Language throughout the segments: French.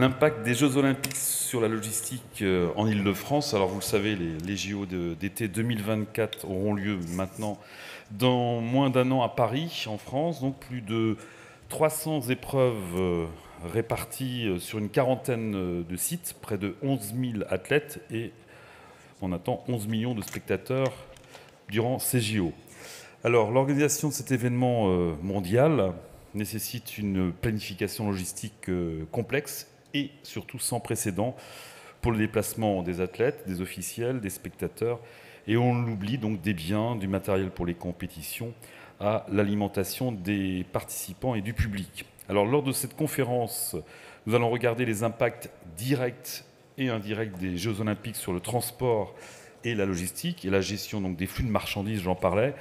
L'impact des Jeux Olympiques sur la logistique en Île-de-France. Alors vous le savez, les JO d'été 2024 auront lieu maintenant dans moins d'un an à Paris, en France. Donc plus de 300 épreuves réparties sur une quarantaine de sites, près de 11 000 athlètes et on attend 11 millions de spectateurs durant ces JO. Alors l'organisation de cet événement mondial nécessite une planification logistique complexe et surtout sans précédent pour le déplacement des athlètes, des officiels, des spectateurs, et on l'oublie donc des biens, du matériel pour les compétitions, à l'alimentation des participants et du public. Alors lors de cette conférence, nous allons regarder les impacts directs et indirects des Jeux Olympiques sur le transport et la logistique, et la gestion donc des flux de marchandises, j'en parlais,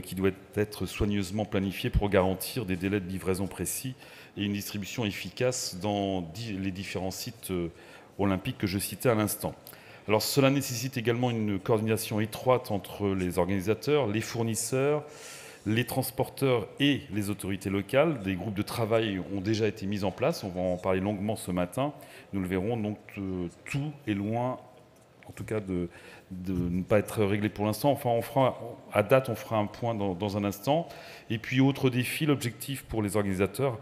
qui doit être soigneusement planifié pour garantir des délais de livraison précis et une distribution efficace dans les différents sites olympiques que je citais à l'instant. Alors cela nécessite également une coordination étroite entre les organisateurs, les fournisseurs, les transporteurs et les autorités locales. Des groupes de travail ont déjà été mis en place, on va en parler longuement ce matin. Nous le verrons, donc tout est loin, en tout cas de ne pas être réglé pour l'instant. Enfin, à date, on fera un point dans un instant. Et puis, autre défi, l'objectif pour les organisateurs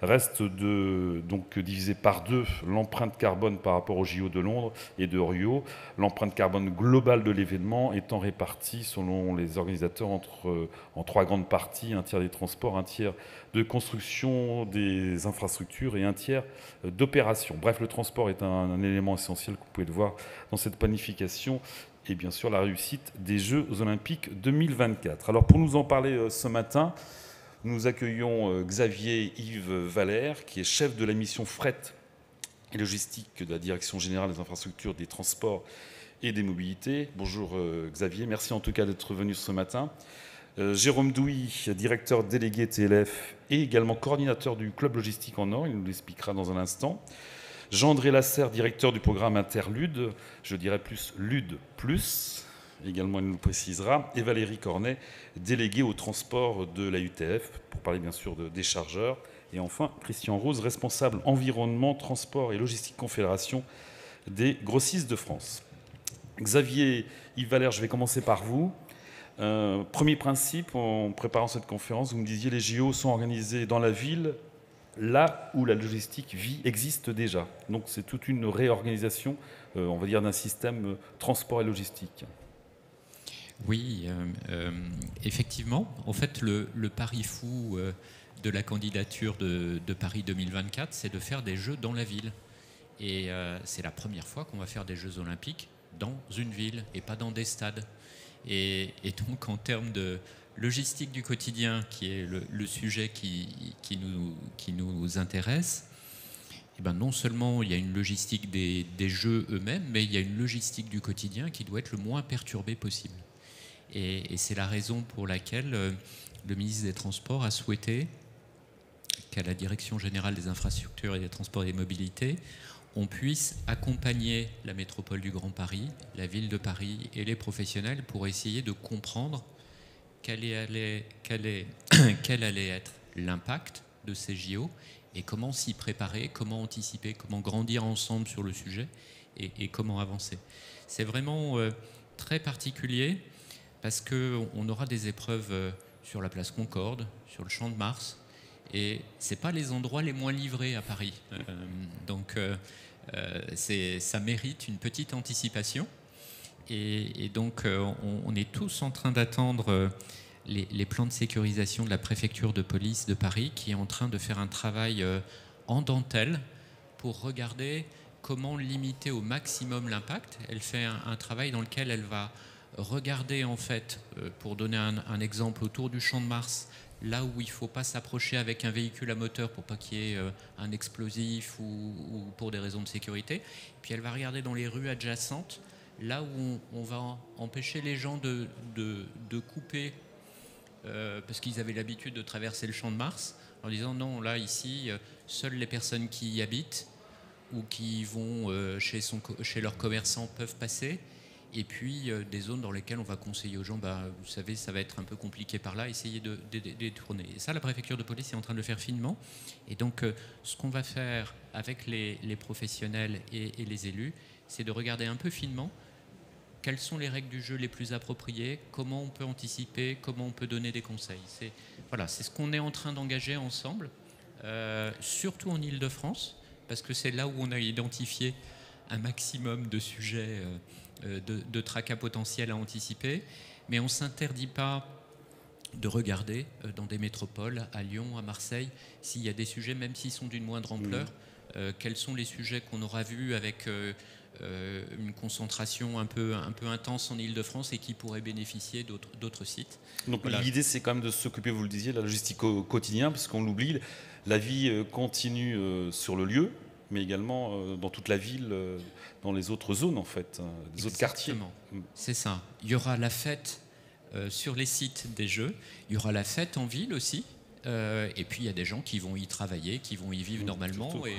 reste de donc diviser par deux l'empreinte carbone par rapport aux JO de Londres et de Rio. L'empreinte carbone globale de l'événement étant répartie selon les organisateurs en trois grandes parties, un tiers des transports, un tiers de construction des infrastructures et un tiers d'opération. Bref, le transport est un élément essentiel que vous pouvez le voir dans cette planification et bien sûr la réussite des Jeux Olympiques 2024. Alors pour nous en parler ce matin, nous accueillons Xavier Yves Valère, qui est chef de la mission fret et logistique de la Direction générale des infrastructures, des transports et des mobilités. Bonjour Xavier, merci en tout cas d'être venu ce matin. Jérôme Douy, directeur délégué TLF et également coordinateur du club logistique en Or, il nous l'expliquera dans un instant. Jean-André Lasserre, directeur du programme Interlude, je dirais plus Lude Plus, également il nous le précisera, et Valérie Cornet, déléguée au transport de la UTF, pour parler bien sûr des chargeurs. Et enfin, Christian Rose, responsable environnement, transport et logistique confédération des grossistes de France. Xavier Yves Valère, je vais commencer par vous. Premier principe, en préparant cette conférence, vous me disiez les JO sont organisés dans la ville, là où la logistique existe déjà. Donc c'est toute une réorganisation, on va dire, d'un système transport et logistique. Oui, effectivement. En fait, le pari fou de la candidature de Paris 2024, c'est de faire des Jeux dans la ville. Et c'est la première fois qu'on va faire des Jeux Olympiques dans une ville et pas dans des stades. Et donc, en termes de logistique du quotidien, qui est le sujet qui nous intéresse, et ben non seulement il y a une logistique des Jeux eux-mêmes, mais il y a une logistique du quotidien qui doit être le moins perturbée possible. Et c'est la raison pour laquelle le ministre des Transports a souhaité qu'à la Direction générale des infrastructures et des transports et des mobilités, on puisse accompagner la métropole du Grand Paris, la ville de Paris et les professionnels pour essayer de comprendre quel allait être l'impact de ces JO et comment s'y préparer, comment anticiper, comment grandir ensemble sur le sujet et comment avancer. C'est vraiment très particulier parce qu'on aura des épreuves sur la place Concorde, sur le Champ de Mars, et ce n'est pas les endroits les moins livrés à Paris. Donc ça mérite une petite anticipation. Et donc on est tous en train d'attendre les plans de sécurisation de la préfecture de police de Paris, qui est en train de faire un travail en dentelle pour regarder comment limiter au maximum l'impact. Elle fait un travail dans lequel elle va regarder, en fait, pour donner un exemple, autour du Champ de Mars, là où il ne faut pas s'approcher avec un véhicule à moteur pour pas qu'il y ait un explosif ou pour des raisons de sécurité. Puis elle va regarder dans les rues adjacentes, là où on va empêcher les gens de couper parce qu'ils avaient l'habitude de traverser le Champ de Mars, en disant non, là, ici, seules les personnes qui y habitent ou qui vont chez leurs commerçants peuvent passer. Et puis des zones dans lesquelles on va conseiller aux gens, bah, vous savez, ça va être un peu compliqué par là, essayez de détourner. Et ça, la préfecture de police est en train de le faire finement. Et donc, ce qu'on va faire avec les professionnels et les élus, c'est de regarder un peu finement quelles sont les règles du jeu les plus appropriées, comment on peut anticiper, comment on peut donner des conseils. Voilà, c'est ce qu'on est en train d'engager ensemble, surtout en Île-de-France, parce que c'est là où on a identifié un maximum de sujets de tracas potentiels à anticiper, mais on ne s'interdit pas de regarder dans des métropoles, à Lyon, à Marseille, s'il y a des sujets, même s'ils sont d'une moindre ampleur, quels sont les sujets qu'on aura vus avec une concentration un peu intense en Île-de-France et qui pourraient bénéficier d'autres sites. Donc voilà. L'idée, c'est quand même de s'occuper, vous le disiez, de la logistique au quotidien, parce qu'on l'oublie, la vie continue sur le lieu, mais également dans toute la ville, dans les autres zones, en fait, les autres quartiers. C'est ça. Il y aura la fête sur les sites des Jeux, il y aura la fête en ville aussi, et puis il y a des gens qui vont y travailler, qui vont y vivre normalement, surtout. Et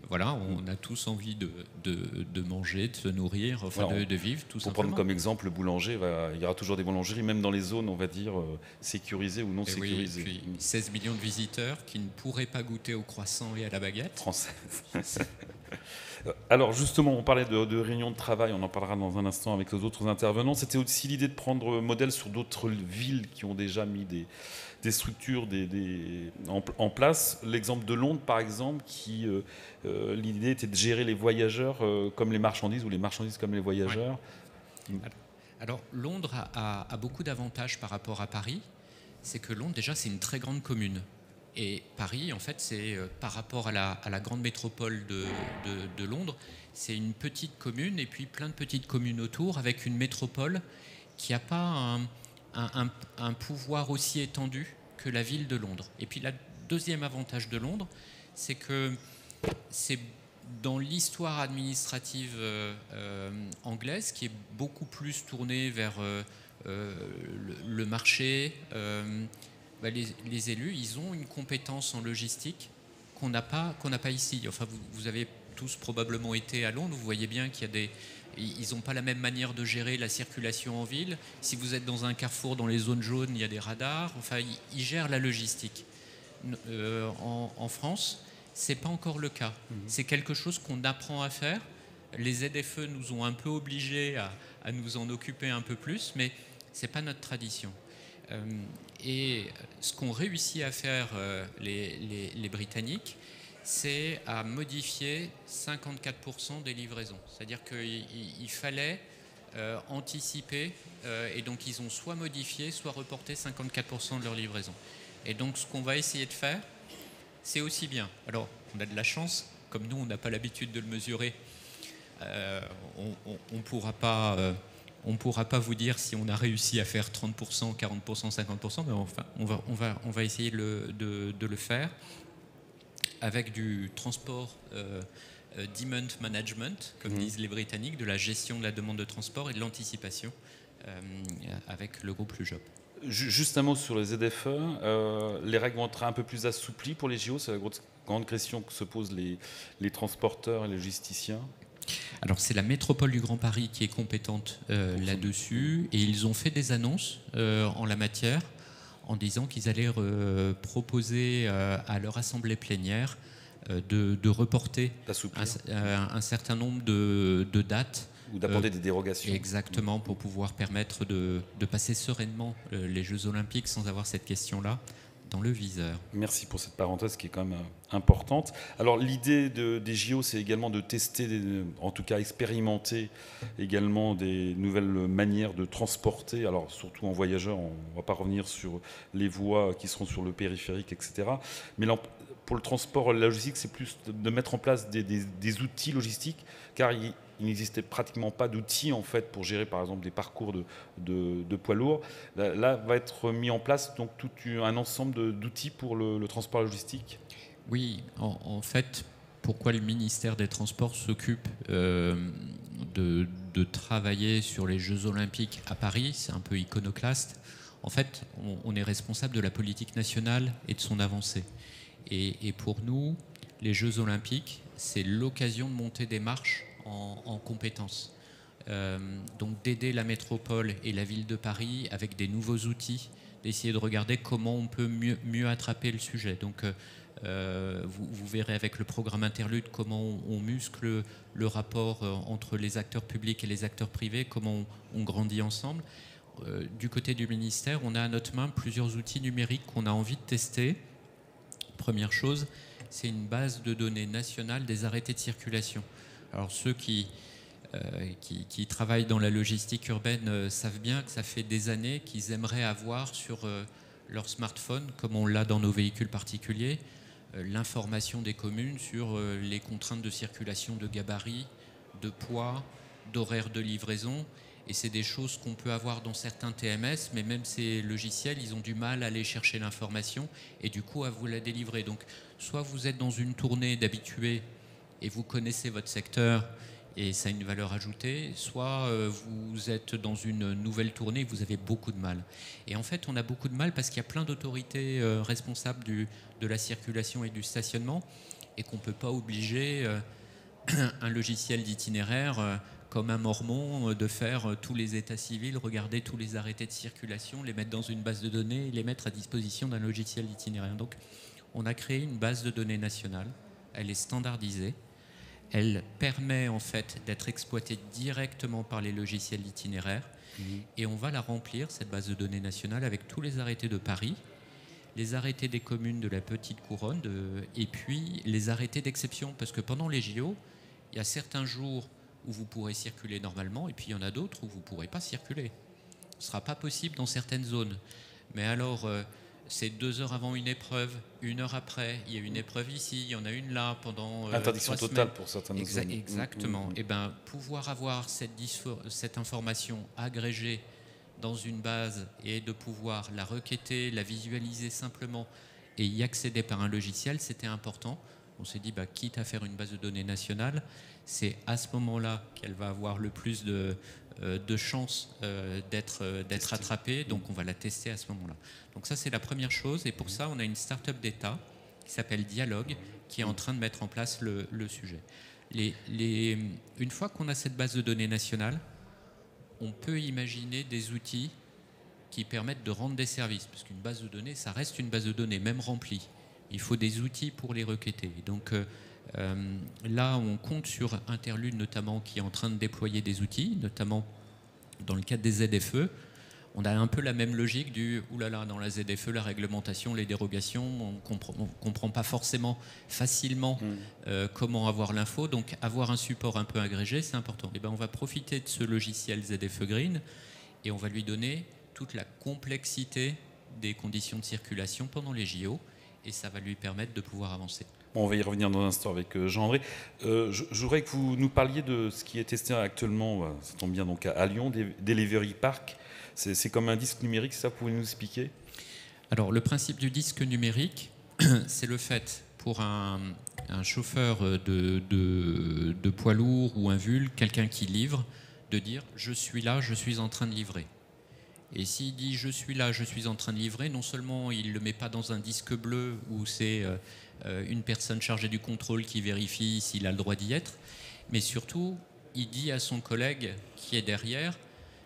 voilà, on a tous envie de manger, de se nourrir, enfin voilà, de vivre, tout simplement. Pour prendre comme exemple le boulanger, il y aura toujours des boulangeries, même dans les zones, on va dire, sécurisées ou non et sécurisées. Oui, et puis 16 millions de visiteurs qui ne pourraient pas goûter au croissant et à la baguette. Française. Alors justement, on parlait de réunions de travail, on en parlera dans un instant avec les autres intervenants. C'était aussi l'idée de prendre modèle sur d'autres villes qui ont déjà mis des structures en place. L'exemple de Londres, par exemple, qui l'idée était de gérer les voyageurs comme les marchandises ou les marchandises comme les voyageurs. Ouais. Alors Londres a beaucoup d'avantages par rapport à Paris. C'est que Londres, déjà, c'est une très grande commune. Et Paris, en fait, c'est par rapport à la grande métropole de Londres, c'est une petite commune et puis plein de petites communes autour avec une métropole qui n'a pas un pouvoir aussi étendu que la ville de Londres. Et puis, le deuxième avantage de Londres, c'est que c'est dans l'histoire administrative anglaise qui est beaucoup plus tournée vers le marché. Les élus, ils ont une compétence en logistique qu'on n'a pas ici. Enfin, vous avez tous probablement été à Londres, vous voyez bien qu'il y a ils n'ont pas la même manière de gérer la circulation en ville. Si vous êtes dans un carrefour, dans les zones jaunes, il y a des radars. Enfin, ils gèrent la logistique. En France, ce n'est pas encore le cas. C'est quelque chose qu'on apprend à faire. Les ZFE nous ont un peu obligés à nous en occuper un peu plus, mais ce n'est pas notre tradition. Et ce qu'ont réussi à faire les Britanniques, c'est à modifier 54% des livraisons. C'est-à-dire qu'il fallait anticiper, et donc ils ont soit modifié, soit reporté 54% de leurs livraisons. Et donc ce qu'on va essayer de faire, c'est aussi bien. Alors, on a de la chance, comme nous, on n'a pas l'habitude de le mesurer, on ne pourra pas vous dire si on a réussi à faire 30%, 40%, 50%, mais enfin, on va essayer de le faire avec du transport demand management, comme disent les Britanniques, de la gestion de la demande de transport et de l'anticipation avec le groupe Lujop. Juste un mot sur les ZFE. Les règles vont être un peu plus assouplies pour les JO. C'est la grande question que se posent les transporteurs et les logisticiens. Alors c'est la métropole du Grand Paris qui est compétente là-dessus, et ils ont fait des annonces en la matière en disant qu'ils allaient proposer à leur assemblée plénière de reporter un certain nombre de dates. Ou d'apporter des dérogations. Exactement, pour pouvoir permettre de passer sereinement les Jeux Olympiques sans avoir cette question-là dans le viseur. Merci pour cette parenthèse qui est quand même importante. Alors l'idée des JO, c'est également de tester, en tout cas expérimenter également des nouvelles manières de transporter, alors surtout en voyageurs, on ne va pas revenir sur les voies qui seront sur le périphérique, etc. Mais là, pour le transport, la logistique, c'est plus de mettre en place des outils logistiques, car il n'existait pratiquement pas d'outils en fait pour gérer par exemple des parcours de poids lourds. Là va être mis en place donc tout un ensemble d'outils pour le transport logistique. Oui, en fait, pourquoi le ministère des Transports s'occupe de travailler sur les Jeux Olympiques à Paris, c'est un peu iconoclaste. En fait, on est responsable de la politique nationale et de son avancée. Et pour nous, les Jeux Olympiques, c'est l'occasion de monter des marches en compétences. donc d'aider la métropole et la ville de Paris avec des nouveaux outils, d'essayer de regarder comment on peut mieux attraper le sujet. Donc vous verrez avec le programme Interlude comment on muscle le rapport entre les acteurs publics et les acteurs privés, comment on grandit ensemble. Du côté du ministère, on a à notre main plusieurs outils numériques qu'on a envie de tester. Première chose, c'est une base de données nationale des arrêtés de circulation. Alors ceux qui travaillent dans la logistique urbaine savent bien que ça fait des années qu'ils aimeraient avoir sur leur smartphone, comme on l'a dans nos véhicules particuliers, l'information des communes sur les contraintes de circulation de gabarit, de poids, d'horaire de livraison. Et c'est des choses qu'on peut avoir dans certains TMS, mais même ces logiciels, ils ont du mal à aller chercher l'information et du coup à vous la délivrer. Donc soit vous êtes dans une tournée d'habitués et vous connaissez votre secteur et ça a une valeur ajoutée, soit vous êtes dans une nouvelle tournée et vous avez beaucoup de mal. Et en fait, on a beaucoup de mal parce qu'il y a plein d'autorités responsables de la circulation et du stationnement et qu'on ne peut pas obliger un logiciel d'itinéraire comme un mormon de faire tous les états civils, regarder tous les arrêtés de circulation, les mettre dans une base de données et les mettre à disposition d'un logiciel d'itinéraire. Donc, on a créé une base de données nationale. Elle est standardisée. Elle permet en fait d'être exploitée directement par les logiciels d'itinéraire. Et on va la remplir, cette base de données nationale, avec tous les arrêtés de Paris, les arrêtés des communes de la Petite Couronne et puis les arrêtés d'exception. Parce que pendant les JO, il y a certains jours où vous pourrez circuler normalement et puis il y en a d'autres où vous ne pourrez pas circuler. Ce ne sera pas possible dans certaines zones. Mais alors, c'est 2 heures avant une épreuve, 1 heure après, il y a une épreuve ici, il y en a une là pendant interdiction totale pour certaines zones. Exactement. Et ben, pouvoir avoir cette information agrégée dans une base et de pouvoir la requêter, la visualiser simplement et y accéder par un logiciel, c'était important. On s'est dit, quitte à faire une base de données nationale, c'est à ce moment-là qu'elle va avoir le plus de chances d'être attrapée. Donc, on va la tester à ce moment-là. Donc, ça, c'est la première chose. Et pour ça, on a une start-up d'État qui s'appelle Dialogue, qui est en train de mettre en place le sujet. Une fois qu'on a cette base de données nationale, on peut imaginer des outils qui permettent de rendre des services. Parce qu'une base de données, ça reste une base de données, même remplie. Il faut des outils pour les requêter. Donc là, on compte sur Interlude notamment, qui est en train de déployer des outils, notamment dans le cadre des ZFE. On a un peu la même logique du « oulala, dans la ZFE, la réglementation, les dérogations, on ne comprend pas forcément facilement comment avoir l'info. Donc avoir un support un peu agrégé, c'est important. Et on va profiter de ce logiciel ZFE Green et on va lui donner toute la complexité des conditions de circulation pendant les JO. Et ça va lui permettre de pouvoir avancer. On va y revenir dans un instant avec Jean-André. Je voudrais que vous nous parliez de ce qui est testé actuellement, ça tombe bien, donc à Lyon, Delivery Park. C'est comme un disque numérique, ça, vous pouvez nous expliquer? Alors, le principe du disque numérique, c'est le fait pour un chauffeur de poids lourd ou un VUL, quelqu'un qui livre, de dire « je suis là, je suis en train de livrer ». Et s'il dit « je suis là, je suis en train de livrer », non seulement il ne le met pas dans un disque bleu où c'est une personne chargée du contrôle qui vérifie s'il a le droit d'y être, mais surtout, il dit à son collègue qui est derrière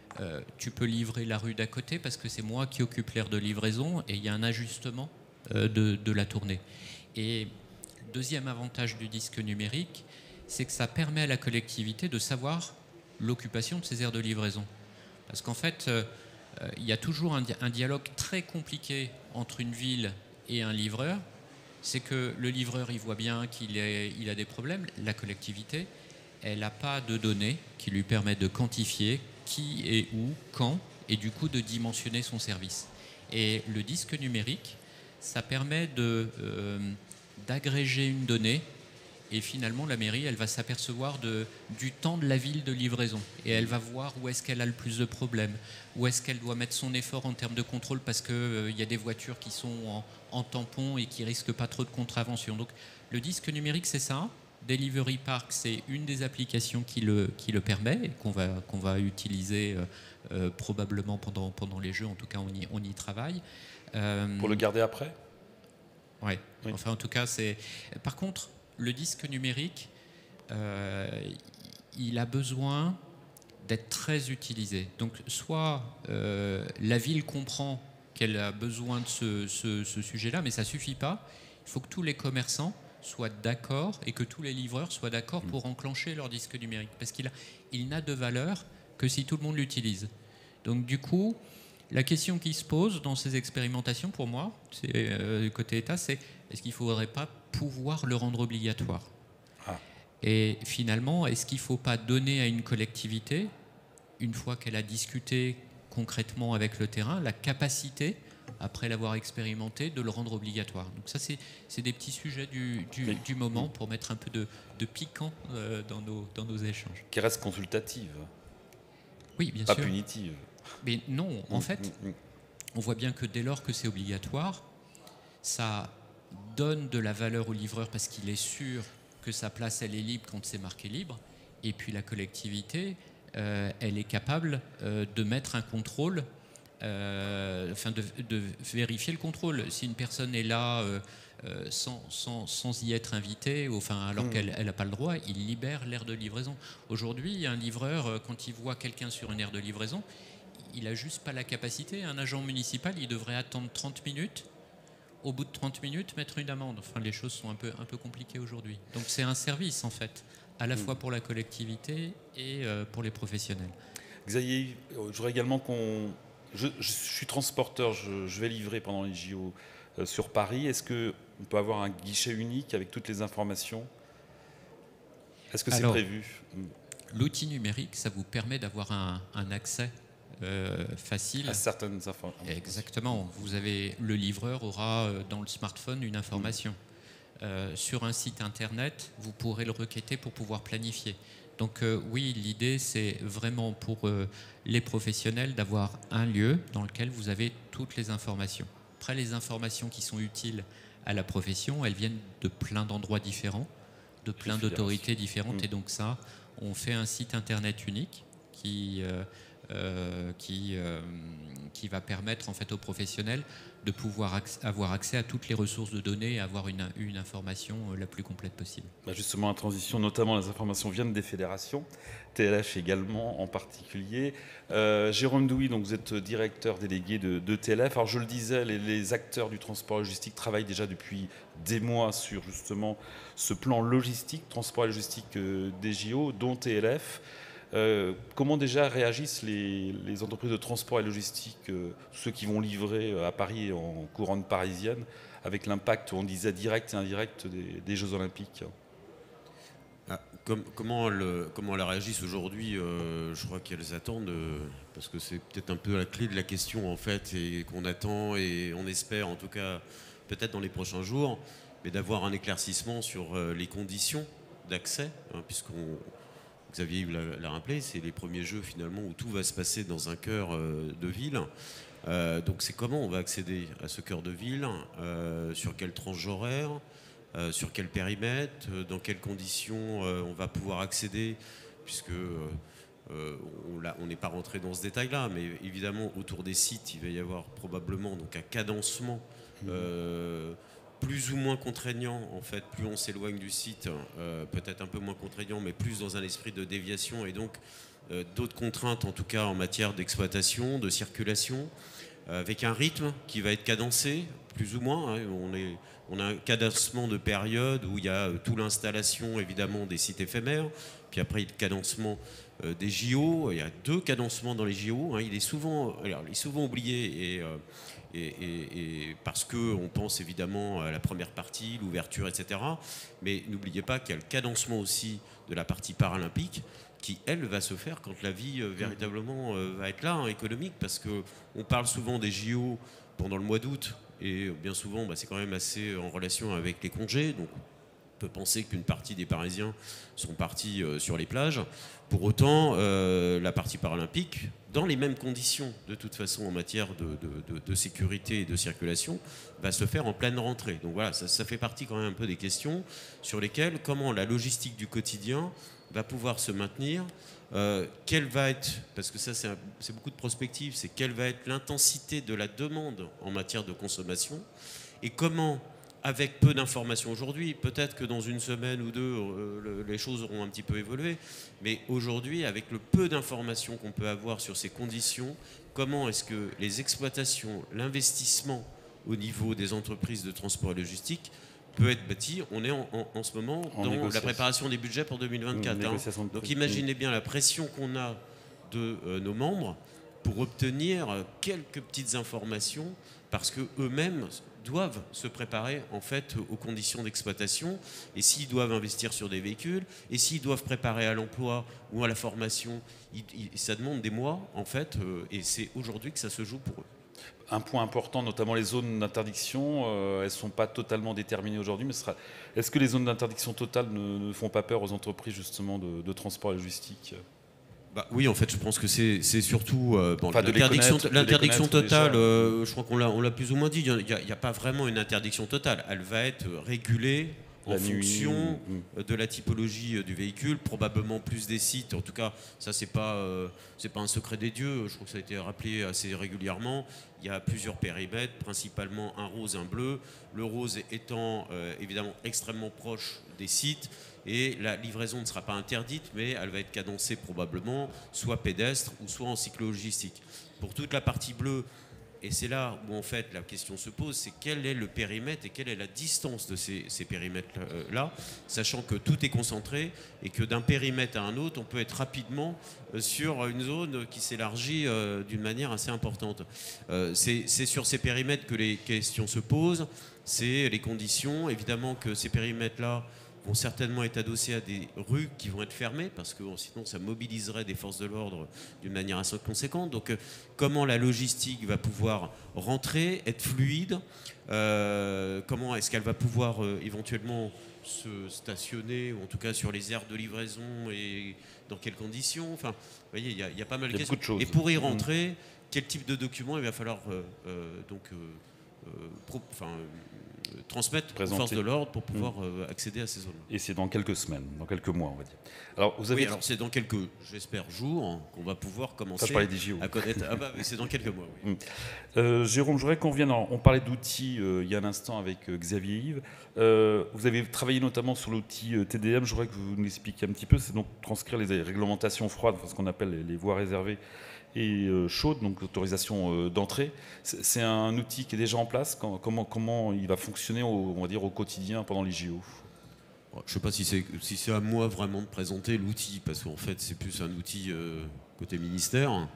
« tu peux livrer la rue d'à côté parce que c'est moi qui occupe l'aire de livraison et il y a un ajustement de la tournée ». Et le deuxième avantage du disque numérique, c'est que ça permet à la collectivité de savoir l'occupation de ces aires de livraison. Parce qu'en fait, il y a toujours un dialogue très compliqué entre une ville et un livreur. C'est que le livreur, il voit bien qu'il a des problèmes. La collectivité, elle n'a pas de données qui lui permettent de quantifier qui est où, quand, et du coup de dimensionner son service. Et le disque numérique, ça permet d'agréger une donnée. Et finalement, la mairie, elle va s'apercevoir du temps de la ville de livraison. Et elle va voir où est-ce qu'elle a le plus de problèmes, où est-ce qu'elle doit mettre son effort en termes de contrôle parce qu'il y a des voitures qui sont en tampon et qui risquent pas trop de contraventions. Donc, le disque numérique, c'est ça. Delivery Park, c'est une des applications qui le permet et qu'on va utiliser probablement pendant les Jeux. En tout cas, on y travaille. Pour le garder après ? Ouais. Oui. Enfin, en tout cas, c'est... Par contre... Le disque numérique, il a besoin d'être très utilisé. Donc soit la ville comprend qu'elle a besoin de ce sujet-là, mais ça ne suffit pas. Il faut que tous les commerçants soient d'accord et que tous les livreurs soient d'accord pour enclencher leur disque numérique. Parce qu'il n'a de valeur que si tout le monde l'utilise. Donc du coup, la question qui se pose dans ces expérimentations, pour moi, du côté État, c'est est-ce qu'il ne faudrait pas pouvoir le rendre obligatoire ? Et finalement, est-ce qu'il ne faut pas donner à une collectivité, une fois qu'elle a discuté concrètement avec le terrain, la capacité, après l'avoir expérimenté, de le rendre obligatoire. Donc ça, c'est des petits sujets du moment pour mettre un peu de piquant dans nos échanges. Qui reste consultative. Oui, bien sûr. Pas punitive. Mais non, en fait, on voit bien que dès lors que c'est obligatoire, ça donne de la valeur au livreur parce qu'il est sûr que sa place, elle est libre quand c'est marqué libre. Et puis la collectivité, elle est capable de mettre un contrôle, de vérifier le contrôle. Si une personne est là sans y être invitée, alors qu'elle n'a pas le droit, il libère l'aire de livraison. Aujourd'hui, un livreur, quand il voit quelqu'un sur une aire de livraison, il n'a juste pas la capacité. Un agent municipal, il devrait attendre 30 minutes. Au bout de 30 minutes, mettre une amende. Enfin, les choses sont un peu compliquées aujourd'hui. Donc c'est un service, en fait, à la fois pour la collectivité et pour les professionnels. Xavier, je voudrais également Je suis transporteur, je vais livrer pendant les JO sur Paris. Est-ce qu'on peut avoir un guichet unique avec toutes les informations ? Est-ce que c'est prévu ? L'outil numérique, ça vous permet d'avoir un accès facile à certaines informations. Exactement. Le livreur aura dans le smartphone une information. Sur un site internet, vous pourrez le requêter pour pouvoir planifier. Donc oui, l'idée, c'est vraiment pour les professionnels d'avoir un lieu dans lequel vous avez toutes les informations. Après, les informations qui sont utiles à la profession, elles viennent de plein d'endroits différents, de plein d'autorités différentes. Et donc ça, on fait un site internet unique qui va permettre en fait aux professionnels de pouvoir avoir accès à toutes les ressources de données et avoir une information la plus complète possible. Justement, en transition, notamment les informations viennent des fédérations, TLF également en particulier. Jérôme Douy, donc vous êtes directeur délégué de TLF. Alors je le disais, les acteurs du transport logistique travaillent déjà depuis des mois sur justement ce plan logistique, transport et logistique des JO, dont TLF. Comment déjà réagissent les entreprises de transport et logistique, ceux qui vont livrer à Paris et en couronne parisienne, avec l'impact, on disait, direct et indirect des Jeux Olympiques ? Comment elles réagissent aujourd'hui, je crois qu'elles attendent, parce que c'est peut-être un peu la clé de la question en fait, et qu'on attend et on espère en tout cas peut-être dans les prochains jours, mais d'avoir un éclaircissement sur les conditions d'accès, Xavier l'a rappelé, c'est les premiers jeux finalement où tout va se passer dans un cœur de ville. Donc c'est comment on va accéder à ce cœur de ville, sur quelle tranche horaire, sur quel périmètre, dans quelles conditions on va pouvoir accéder, puisque on n'est pas rentré dans ce détail-là, mais évidemment autour des sites il va y avoir probablement donc un cadencement plus ou moins contraignant, en fait, plus on s'éloigne du site, peut-être un peu moins contraignant, mais plus dans un esprit de déviation et donc d'autres contraintes, en tout cas en matière d'exploitation, de circulation, avec un rythme qui va être cadencé, plus ou moins. Hein. On a un cadencement de période où il y a tout l'installation, évidemment, des sites éphémères, puis après, il y a le cadencement des JO. Il y a 2 cadencements dans les JO. Hein. Il est souvent oublié et parce qu'on pense évidemment à la première partie, l'ouverture, etc. Mais n'oubliez pas qu'il y a le cadencement aussi de la partie paralympique qui, elle, va se faire quand la vie véritablement va être là, hein, économique, parce qu'on parle souvent des JO pendant le mois d'août, et bien souvent, c'est quand même assez en relation avec les congés, donc on peut penser qu'une partie des Parisiens sont partis sur les plages. Pour autant, la partie paralympique, dans les mêmes conditions, de toute façon, en matière de sécurité et de circulation, va se faire en pleine rentrée. Donc voilà, ça fait partie quand même un peu des questions sur lesquelles, comment la logistique du quotidien va pouvoir se maintenir, quelle va être, parce que ça c'est beaucoup de prospective, c'est quelle va être l'intensité de la demande en matière de consommation, et comment avec peu d'informations aujourd'hui. Peut-être que dans une semaine ou deux, les choses auront un petit peu évolué. Mais aujourd'hui, avec le peu d'informations qu'on peut avoir sur ces conditions, comment est-ce que les exploitations, l'investissement au niveau des entreprises de transport et logistique peut être bâti? On est en ce moment dans la préparation des budgets pour 2024. Donc imaginez bien la pression qu'on a de nos membres pour obtenir quelques petites informations, parce qu'eux-mêmes doivent se préparer en fait aux conditions d'exploitation, et s'ils doivent investir sur des véhicules, et s'ils doivent préparer à l'emploi ou à la formation, ça demande des mois en fait, et c'est aujourd'hui que ça se joue pour eux. Un point important, notamment les zones d'interdiction, elles ne sont pas totalement déterminées aujourd'hui, mais est-ce que les zones d'interdiction totale ne font pas peur aux entreprises justement de transport et logistique? Oui, en fait, je pense que c'est surtout enfin, l'interdiction totale. Je crois qu'on l'a plus ou moins dit. Il n'y a pas vraiment une interdiction totale. Elle va être régulée en fonction de la typologie du véhicule, probablement plus des sites. En tout cas, ça c'est pas un secret des dieux. Je crois que ça a été rappelé assez régulièrement. Il y a plusieurs périmètres, principalement un rose, un bleu. Le rose étant évidemment extrêmement proche des sites. Et la livraison ne sera pas interdite, mais elle va être cadencée probablement, soit pédestre ou soit en cyclo-logistique. Pour toute la partie bleue, et c'est là où en fait la question se pose, c'est quel est le périmètre et quelle est la distance de ces périmètres-là, sachant que tout est concentré et que d'un périmètre à un autre, on peut être rapidement sur une zone qui s'élargit d'une manière assez importante. C'est sur ces périmètres que les questions se posent, c'est les conditions. Évidemment que ces périmètres-là vont certainement être adossés à des rues qui vont être fermées, parce que sinon ça mobiliserait des forces de l'ordre d'une manière assez conséquente. Donc comment la logistique va pouvoir rentrer, être fluide, comment est-ce qu'elle va pouvoir éventuellement se stationner, ou en tout cas sur les aires de livraison, et dans quelles conditions. Enfin, vous voyez, il y a pas mal de questions. Et pour y rentrer, quel type de documents il va falloir transmettre aux forces de l'ordre pour pouvoir accéder à ces zones. Et c'est dans quelques semaines, dans quelques mois, on va dire. Alors, oui, alors c'est dans quelques, j'espère, jours qu'on va pouvoir commencer à connaître. Ah bah, c'est dans quelques mois, oui. Jérôme, je voudrais qu'on vienne. On parlait d'outils il y a un instant avec Xavier Yves. Vous avez travaillé notamment sur l'outil TDM. Je voudrais que vous nous expliquiez un petit peu. C'est donc transcrire les réglementations froides, enfin, ce qu'on appelle les voies réservées et chaude, donc l'autorisation d'entrée. C'est un outil qui est déjà en place. Comment il va fonctionner, on va dire, au quotidien pendant les JO? Je ne sais pas si c'est à moi vraiment de présenter l'outil, parce qu'en fait c'est plus un outil côté ministère.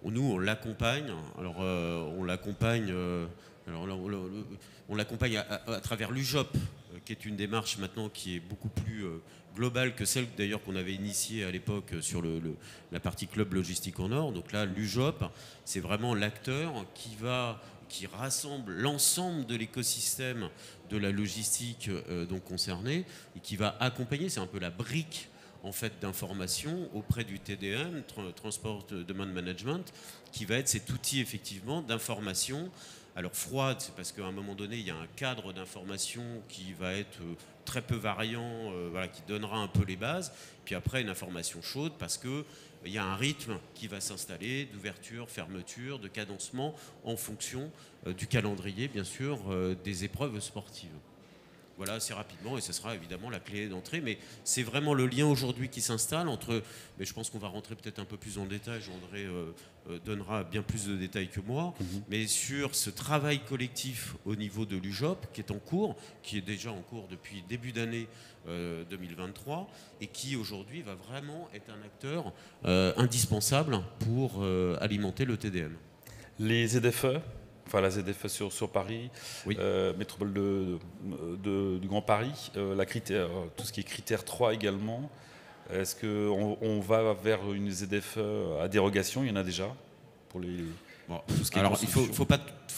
Nous on l'accompagne. Alors on l'accompagne. On l'accompagne à travers l'UJOP, qui est une démarche maintenant qui est beaucoup plus globale que celle d'ailleurs qu'on avait initiée à l'époque sur la partie club logistique en or. Donc là, l'UJOP, c'est vraiment l'acteur qui rassemble l'ensemble de l'écosystème de la logistique donc concernée, et qui va accompagner, c'est un peu la brique en fait d'information auprès du TDM, Transport Demand Management, qui va être cet outil effectivement d'information. Alors froide, c'est parce qu'à un moment donné, il y a un cadre d'information qui va être très peu variant, qui donnera un peu les bases. Puis après, une information chaude, parce qu'il y a un rythme qui va s'installer, d'ouverture, fermeture, de cadencement, en fonction du calendrier, bien sûr, des épreuves sportives. Voilà, assez rapidement, et ce sera évidemment la clé d'entrée. Mais c'est vraiment le lien aujourd'hui qui s'installe entre... Mais je pense qu'on va rentrer peut-être un peu plus en détail. André donnera bien plus de détails que moi. Mais sur ce travail collectif au niveau de l'UJOP, qui est en cours, qui est déjà en cours depuis début d'année 2023, et qui aujourd'hui va vraiment être un acteur indispensable pour alimenter le TDM. Les ZFE, enfin la ZFE sur Paris, oui. Métropole du Grand Paris, tout ce qui est critère 3 également. Est-ce qu'on va vers une ZFE à dérogation? Il y en a déjà pour les... Bon, alors il faut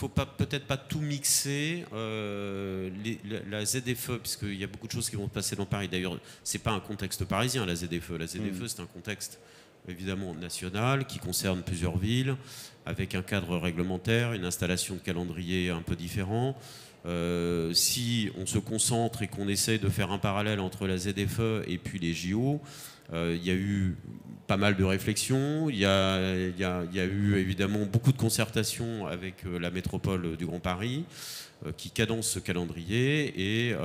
peut-être pas tout mixer. La ZFE, puisqu'il y a beaucoup de choses qui vont se passer dans Paris. D'ailleurs, c'est pas un contexte parisien, la ZFE. La ZFE, c'est un contexte évidemment national qui concerne plusieurs villes, avec un cadre réglementaire, une installation de calendrier un peu différent. Si on se concentre et qu'on essaye de faire un parallèle entre la ZFE et puis les JO, il y a eu pas mal de réflexions, il y a eu évidemment beaucoup de concertations avec la métropole du Grand Paris qui cadence ce calendrier, et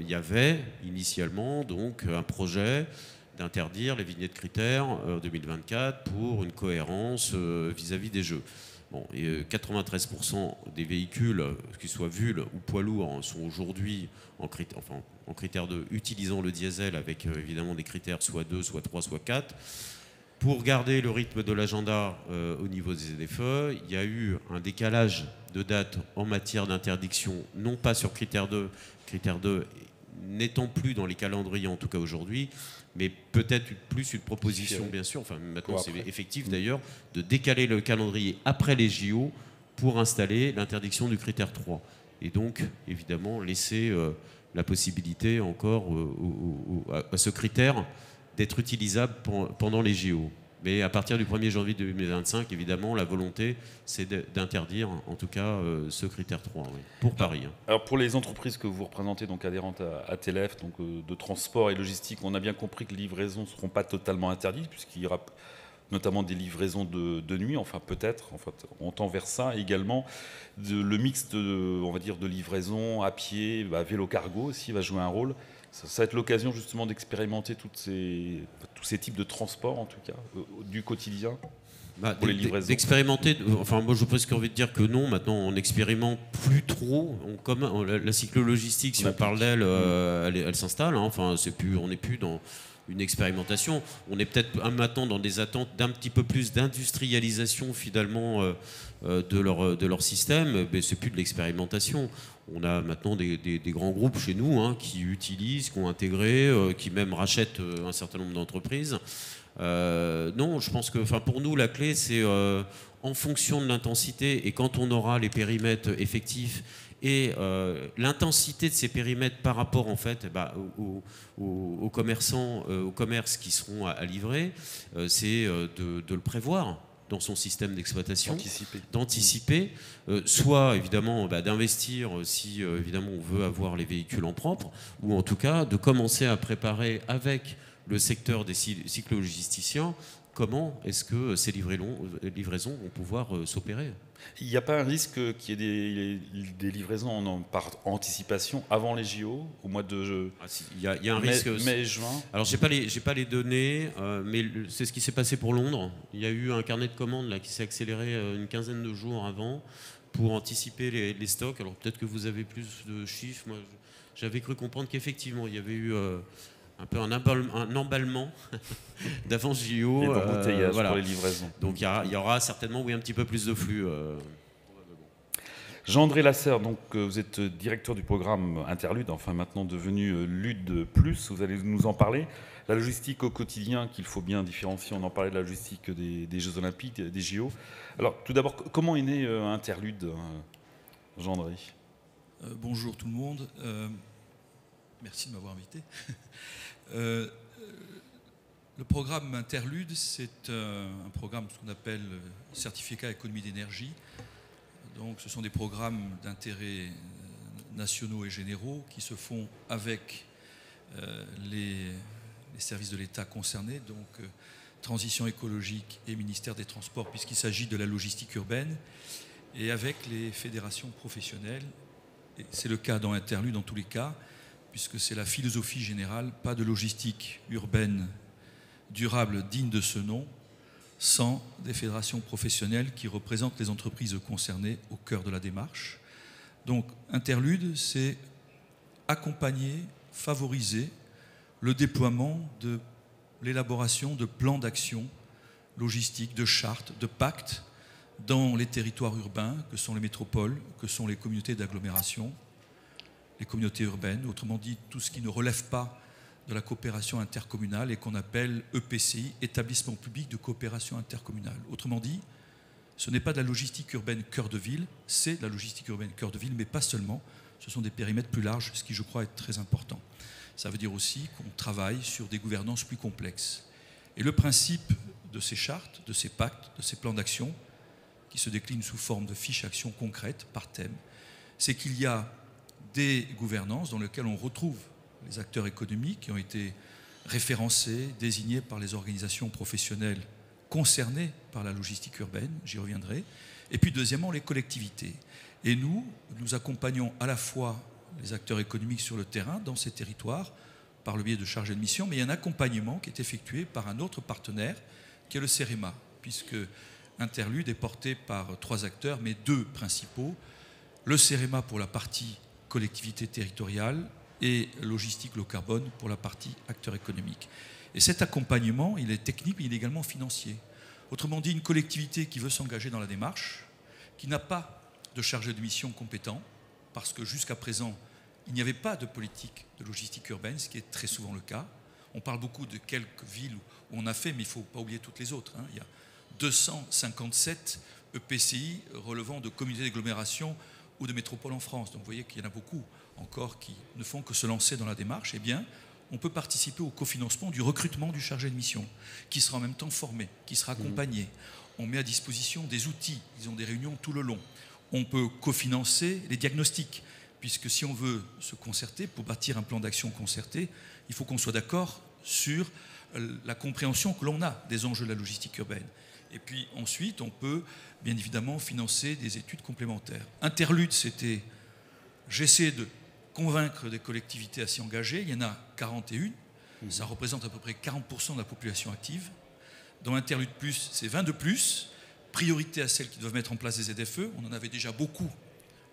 il y avait initialement donc un projet d'interdire les vignettes critères en 2024 pour une cohérence vis-à-vis des Jeux. Bon, et 93% des véhicules, qu'ils soient VUL ou poids lourds, sont aujourd'hui en critère 2, utilisant le diesel avec évidemment des critères soit 2, soit 3, soit 4. Pour garder le rythme de l'agenda au niveau des ZFE, il y a eu un décalage de date en matière d'interdiction, non pas sur critère 2 n'étant plus dans les calendriers en tout cas aujourd'hui, mais peut-être plus une proposition, bien sûr, enfin maintenant c'est effectif d'ailleurs, de décaler le calendrier après les JO pour installer l'interdiction du critère 3. Et donc, évidemment, laisser la possibilité encore à ce critère d'être utilisable pendant les JO. Mais à partir du 1er janvier 2025, évidemment, la volonté, c'est d'interdire, en tout cas, ce critère 3, oui, pour Paris. Alors, pour les entreprises que vous représentez, donc adhérentes à TELEF, donc de transport et logistique, on a bien compris que les livraisons ne seront pas totalement interdites, puisqu'il y aura notamment des livraisons de nuit, enfin peut-être, en fait, on tend vers ça. Également, le mix on va dire, de livraison à pied, vélo cargo aussi va jouer un rôle. Ça va être l'occasion justement d'expérimenter tous ces types de transports, en tout cas, du quotidien, pour les livraisons. D'expérimenter, enfin moi je presque envie de dire que non, maintenant on n'expérimente plus trop. La cyclo-logistique, si on parle d'elle, elle s'installe, hein. Enfin, on n'est plus dans une expérimentation. On est peut-être maintenant dans des attentes d'un petit peu plus d'industrialisation finalement de leur système, mais c'est plus de l'expérimentation. On a maintenant des grands groupes chez nous, hein, qui utilisent, qui ont intégré, qui même rachètent un certain nombre d'entreprises. Non, je pense que pour nous, la clé, c'est en fonction de l'intensité, et quand on aura les périmètres effectifs et l'intensité de ces périmètres par rapport en fait, aux commerçants, aux commerces qui seront à livrer, c'est de le prévoir dans son système d'exploitation, d'anticiper, soit évidemment d'investir si évidemment on veut avoir les véhicules en propre, ou en tout cas de commencer à préparer avec le secteur des cyclo-logisticiens comment est-ce que ces livraisons vont pouvoir s'opérer. Il n'y a pas un risque qu'il y ait des livraisons par anticipation avant les JO, au mois de il y a un risque mai-juin. Alors j'ai pas les données, mais c'est ce qui s'est passé pour Londres. Il y a eu un carnet de commandes là, qui s'est accéléré une quinzaine de jours avant pour anticiper les stocks. Alors peut-être que vous avez plus de chiffres. Moi, j'avais cru comprendre qu'effectivement il y avait eu un peu un emballement d'avant JO. Et d'embouteillage pour les livraisons. Donc il y aura certainement un petit peu plus de flux. Jean-André Lasserre, donc vous êtes directeur du programme Interlude, enfin maintenant devenu Lude+, vous allez nous en parler. La logistique au quotidien, qu'il faut bien différencier, on en parlait de la logistique des Jeux Olympiques, des JO. Alors tout d'abord, comment est né Interlude, Jean-André ? Bonjour tout le monde, merci de m'avoir invité. Le programme Interlude, c'est un programme, ce qu'on appelle certificat économie d'énergie. Donc, ce sont des programmes d'intérêt nationaux et généraux qui se font avec les services de l'État concernés, donc Transition écologique et ministère des Transports, puisqu'il s'agit de la logistique urbaine, et avec les fédérations professionnelles. C'est le cas dans Interlude dans tous les cas, puisque c'est la philosophie générale, pas de logistique urbaine durable digne de ce nom, sans des fédérations professionnelles qui représentent les entreprises concernées au cœur de la démarche. Donc, Interlude, c'est accompagner, favoriser le déploiement de l'élaboration de plans d'action logistiques, de chartes, de pactes dans les territoires urbains, que sont les métropoles, que sont les communautés d'agglomération, les communautés urbaines, autrement dit, tout ce qui ne relève pas de la coopération intercommunale et qu'on appelle EPCI, établissement public de coopération intercommunale. Autrement dit, ce n'est pas de la logistique urbaine cœur de ville, c'est de la logistique urbaine cœur de ville, mais pas seulement. Ce sont des périmètres plus larges, ce qui, je crois, est très important. Ça veut dire aussi qu'on travaille sur des gouvernances plus complexes. Et le principe de ces chartes, de ces pactes, de ces plans d'action, qui se déclinent sous forme de fiches actions concrètes par thème, c'est qu'il y a des gouvernances dans lesquelles on retrouve les acteurs économiques qui ont été référencés, désignés par les organisations professionnelles concernées par la logistique urbaine, j'y reviendrai, et puis deuxièmement les collectivités. Et nous accompagnons à la fois les acteurs économiques sur le terrain, dans ces territoires, par le biais de chargés de mission, mais il y a un accompagnement qui est effectué par un autre partenaire, qui est le CEREMA, puisque Interlude est porté par 3 acteurs, mais 2 principaux. Le CEREMA pour la partie collectivité territoriale et logistique low carbone pour la partie acteur économique. Et cet accompagnement, il est technique, mais il est également financier. Autrement dit, une collectivité qui veut s'engager dans la démarche, qui n'a pas de chargé de mission compétent, parce que jusqu'à présent, il n'y avait pas de politique de logistique urbaine, ce qui est très souvent le cas. On parle beaucoup de quelques villes où on a fait, mais il ne faut pas oublier toutes les autres. Il y a 257 EPCI relevant de communautés d'agglomération ou de métropoles en France. Donc vous voyez qu'il y en a beaucoup encore qui ne font que se lancer dans la démarche. Eh bien, on peut participer au cofinancement du recrutement du chargé de mission, qui sera en même temps formé, qui sera accompagné. On met à disposition des outils, ils ont des réunions tout le long. On peut cofinancer les diagnostics, puisque si on veut se concerter, pour bâtir un plan d'action concerté, il faut qu'on soit d'accord sur la compréhension que l'on a des enjeux de la logistique urbaine. Et puis ensuite, on peut bien évidemment financer des études complémentaires. Interlude, c'était j'essaie de convaincre des collectivités à s'y engager. Il y en a 41, ça représente à peu près 40% de la population active. Dans Interlude Plus, c'est 20 de plus. Priorité à celles qui doivent mettre en place des ZFE. On en avait déjà beaucoup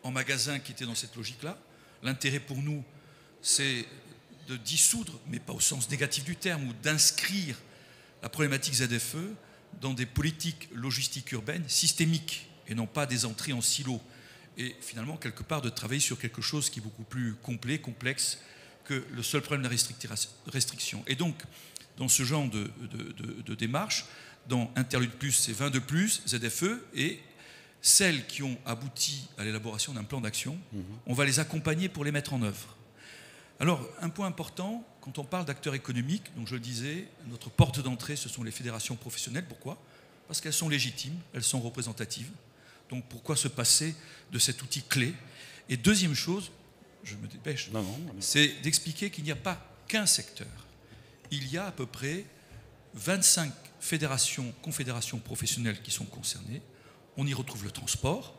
en magasin qui étaient dans cette logique-là. L'intérêt pour nous, c'est de dissoudre, mais pas au sens négatif du terme, ou d'inscrire la problématique ZFE dans des politiques logistiques urbaines systémiques et non pas des entrées en silo. Et finalement, quelque part, de travailler sur quelque chose qui est beaucoup plus complet, complexe que le seul problème de la restriction. Et donc, dans ce genre de démarche, dans Interlude Plus, c'est 20 de plus, ZFE, et celles qui ont abouti à l'élaboration d'un plan d'action, on va les accompagner pour les mettre en œuvre. Alors, un point important, quand on parle d'acteurs économiques, donc je le disais, notre porte d'entrée, ce sont les fédérations professionnelles. Pourquoi ? Parce qu'elles sont légitimes, elles sont représentatives. Donc pourquoi se passer de cet outil clé ? Et deuxième chose, je me dépêche, c'est d'expliquer qu'il n'y a pas qu'un secteur. Il y a à peu près 25 fédérations, confédérations professionnelles qui sont concernées. On y retrouve le transport,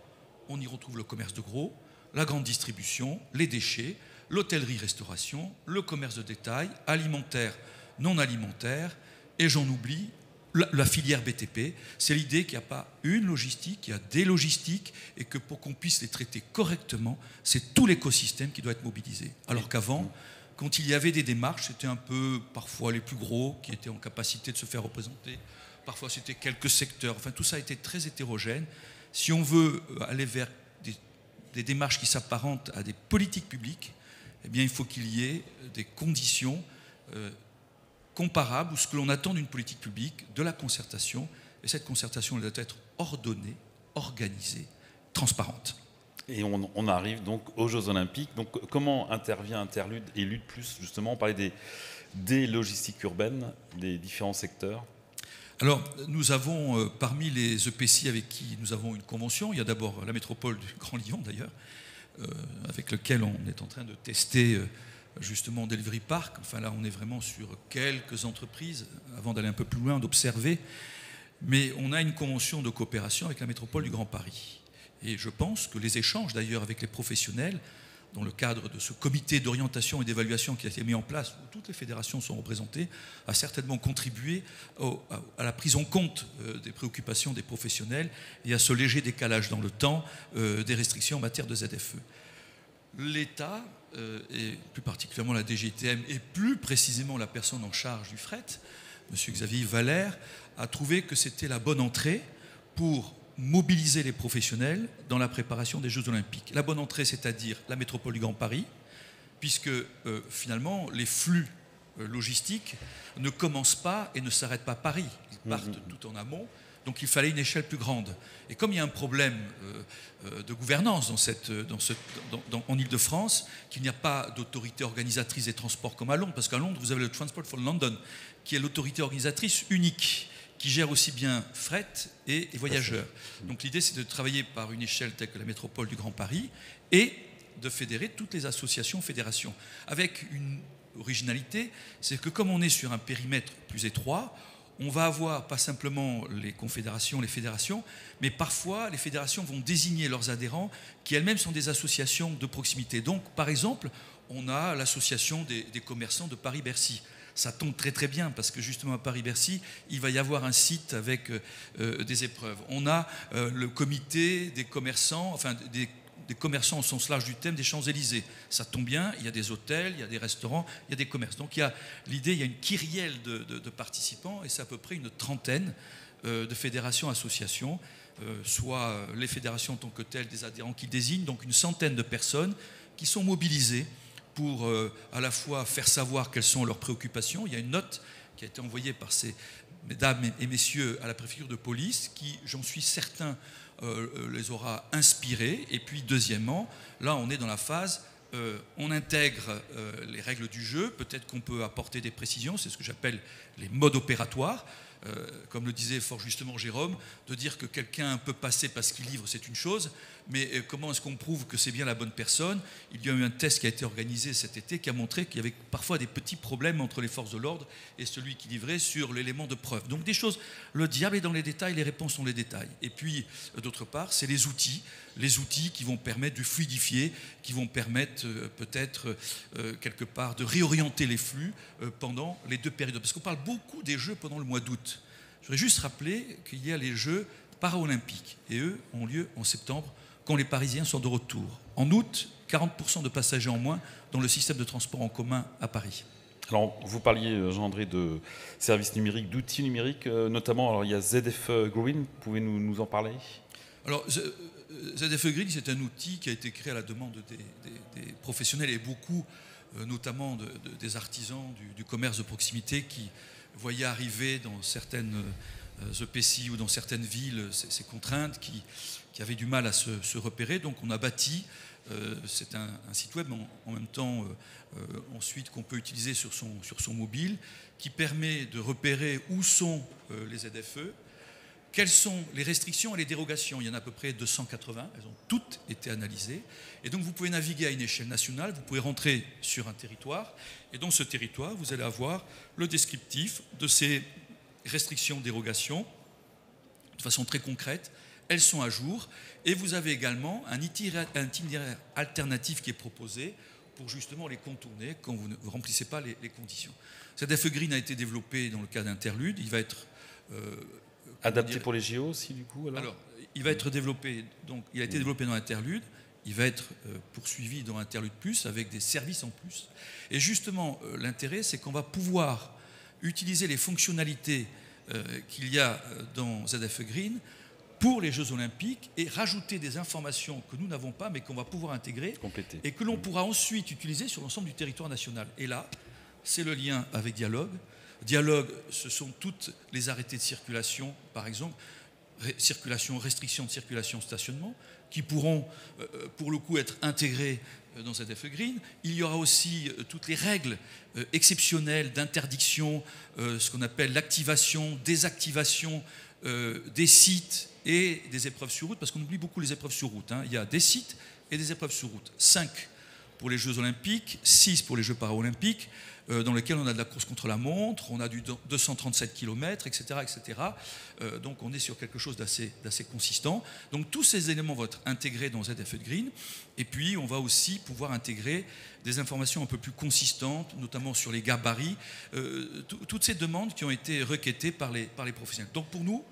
on y retrouve le commerce de gros, la grande distribution, les déchets, l'hôtellerie-restauration, le commerce de détail, alimentaire, non alimentaire, et j'en oublie, la filière BTP. C'est l'idée qu'il n'y a pas une logistique, qu'il y a des logistiques, et que pour qu'on puisse les traiter correctement, c'est tout l'écosystème qui doit être mobilisé. Alors qu'avant, quand il y avait des démarches, c'était un peu parfois les plus gros qui étaient en capacité de se faire représenter, parfois c'était quelques secteurs, enfin tout ça a été très hétérogène. Si on veut aller vers des démarches qui s'apparentent à des politiques publiques, eh bien il faut qu'il y ait des conditions comparables ou ce que l'on attend d'une politique publique, de la concertation, et cette concertation elle doit être ordonnée, organisée, transparente. Et on arrive donc aux Jeux Olympiques. Donc, comment intervient Interlude et Lutte Plus, justement? On parlait des logistiques urbaines, des différents secteurs. Alors, nous avons, parmi les EPCI avec qui nous avons une convention, il y a d'abord la métropole du Grand Lyon, d'ailleurs, avec lequel on est en train de tester justement Delivery Park. Enfin là, on est vraiment sur quelques entreprises, avant d'aller un peu plus loin, d'observer. Mais on a une convention de coopération avec la métropole du Grand Paris. Et je pense que les échanges, d'ailleurs, avec les professionnels, dans le cadre de ce comité d'orientation et d'évaluation qui a été mis en place, où toutes les fédérations sont représentées, a certainement contribué à la prise en compte des préoccupations des professionnels et à ce léger décalage dans le temps des restrictions en matière de ZFE. L'État, et plus particulièrement la DGITM, et plus précisément la personne en charge du fret, M. Xavier Valère, a trouvé que c'était la bonne entrée pour mobiliser les professionnels dans la préparation des Jeux Olympiques. La bonne entrée, c'est-à-dire la métropole du Grand Paris, puisque finalement, les flux logistiques ne commencent pas et ne s'arrêtent pas à Paris. Ils partent tout en amont, donc il fallait une échelle plus grande. Et comme il y a un problème de gouvernance en Ile-de-France, qu'il n'y a pas d'autorité organisatrice des transports comme à Londres, parce qu'à Londres, vous avez le Transport for London, qui est l'autorité organisatrice unique, qui gère aussi bien fret et voyageurs. Donc l'idée, c'est de travailler par une échelle telle que la métropole du Grand Paris et de fédérer toutes les associations, fédérations. Avec une originalité, c'est que comme on est sur un périmètre plus étroit, on va avoir pas simplement les confédérations, les fédérations, mais parfois les fédérations vont désigner leurs adhérents qui elles-mêmes sont des associations de proximité. Donc par exemple, on a l'association des commerçants de Paris-Bercy. Ça tombe très très bien parce que justement à Paris-Bercy, il va y avoir un site avec des épreuves. On a le comité des commerçants, enfin des commerçants au sens large du thème des Champs-Élysées. Ça tombe bien, il y a des hôtels, il y a des restaurants, il y a des commerces. Donc il y a une kyrielle de participants et c'est à peu près une trentaine de fédérations, associations, soit les fédérations en tant que telles, des adhérents qui désignent, donc une centaine de personnes qui sont mobilisées pour à la fois faire savoir quelles sont leurs préoccupations. Il y a une note qui a été envoyée par ces mesdames et messieurs à la préfecture de police qui, j'en suis certain, les aura inspirés. Et puis deuxièmement, là on est dans la phase, on intègre les règles du jeu, peut-être qu'on peut apporter des précisions, c'est ce que j'appelle les modes opératoires. Comme le disait fort justement Jérôme, de dire que quelqu'un peut passer parce qu'il livre, c'est une chose, mais comment est-ce qu'on prouve que c'est bien la bonne personne? Il y a eu un test qui a été organisé cet été qui a montré qu'il y avait parfois des petits problèmes entre les forces de l'ordre et celui qui livrait sur l'élément de preuve. Donc des choses, le diable est dans les détails, les réponses sont les détails. Et puis, d'autre part, c'est les outils qui vont permettre de fluidifier, qui vont permettre peut-être quelque part de réorienter les flux pendant les deux périodes. Parce qu'on parle beaucoup des Jeux pendant le mois d'août. Je voudrais juste rappeler qu'il y a les Jeux paralympiques et eux ont lieu en septembre quand les Parisiens sont de retour. En août, 40% de passagers en moins dans le système de transport en commun à Paris. Alors, vous parliez, Jean-André, de services numériques, d'outils numériques, notamment, alors il y a ZF Green, vous pouvez nous en parler? Alors, ZF Green, c'est un outil qui a été créé à la demande des professionnels et beaucoup, notamment des artisans du commerce de proximité qui voyaient arriver dans certaines EPCI ou dans certaines villes ces contraintes qui avaient du mal à se repérer. Donc on a bâti, c'est un site web, mais en même temps ensuite qu'on peut utiliser sur son mobile, qui permet de repérer où sont les ZFE, quelles sont les restrictions et les dérogations. Il y en a à peu près 280, elles ont toutes été analysées. Et donc vous pouvez naviguer à une échelle nationale, vous pouvez rentrer sur un territoire, et dans ce territoire, vous allez avoir le descriptif de ces restrictions, dérogations, de façon très concrète. Elles sont à jour, et vous avez également un itinéraire alternatif qui est proposé pour justement les contourner quand vous ne remplissez pas les conditions. ZF Green a été développé dans le cadre d'Interlude, il va être... adapté pour les JO aussi, du coup alors, il va être développé, donc il a été développé dans Interlude, il va être poursuivi dans Interlude Plus avec des services en plus. Et justement, l'intérêt, c'est qu'on va pouvoir utiliser les fonctionnalités qu'il y a dans ZF Green pour les Jeux Olympiques et rajouter des informations que nous n'avons pas, mais qu'on va pouvoir intégrer, compléter, et que l'on pourra ensuite utiliser sur l'ensemble du territoire national. Et là, c'est le lien avec Dialogue. Dialogue, ce sont toutes les arrêtés de circulation, par exemple, restriction de circulation, stationnement, qui pourront, pour le coup, être intégrés dans ZF Green. Il y aura aussi toutes les règles exceptionnelles d'interdiction, ce qu'on appelle l'activation, désactivation des sites et des épreuves sur route, parce qu'on oublie beaucoup les épreuves sur route. Il y a des sites et des épreuves sur route. 5 pour les Jeux Olympiques, 6 pour les Jeux Paralympiques, dans lesquels on a de la course contre la montre, on a du 237 km, etc. etc. Donc on est sur quelque chose d'assez consistant. Donc tous ces éléments vont être intégrés dans ZF Green. Et puis on va aussi pouvoir intégrer des informations un peu plus consistantes, notamment sur les gabarits, toutes ces demandes qui ont été requêtées par les professionnels. Donc pour nous,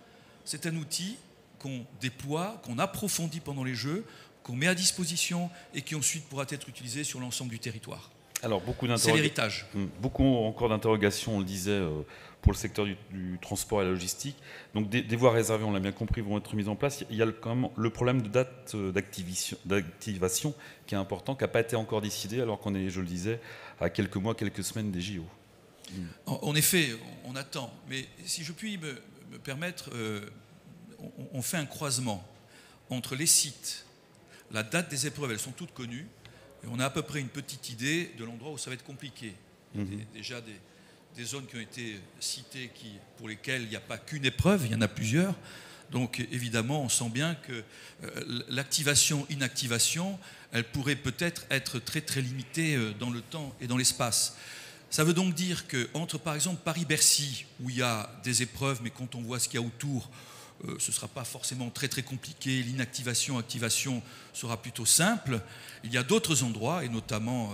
c'est un outil qu'on déploie, qu'on approfondit pendant les Jeux, qu'on met à disposition et qui ensuite pourra être utilisé sur l'ensemble du territoire. Alors, c'est l'héritage. Beaucoup encore d'interrogations, on le disait, pour le secteur du transport et la logistique. Donc des voies réservées, on l'a bien compris, vont être mises en place. Il y a quand même le problème de date d'activation qui est important, qui n'a pas été encore décidé, alors qu'on est, je le disais, à quelques mois, quelques semaines des JO. En effet, on attend. Mais si je puis me permettre, on fait un croisement entre les sites, la date des épreuves, elles sont toutes connues, et on a à peu près une petite idée de l'endroit où ça va être compliqué. Il y a déjà des zones qui ont été citées pour lesquelles il n'y a pas qu'une épreuve, il y en a plusieurs. Donc évidemment, on sent bien que l'activation-inactivation, elle pourrait peut-être être très très limitée dans le temps et dans l'espace. Ça veut donc dire qu'entre par exemple Paris-Bercy, où il y a des épreuves, mais quand on voit ce qu'il y a autour, ce ne sera pas forcément très très compliqué, l'inactivation-activation sera plutôt simple. Il y a d'autres endroits, et notamment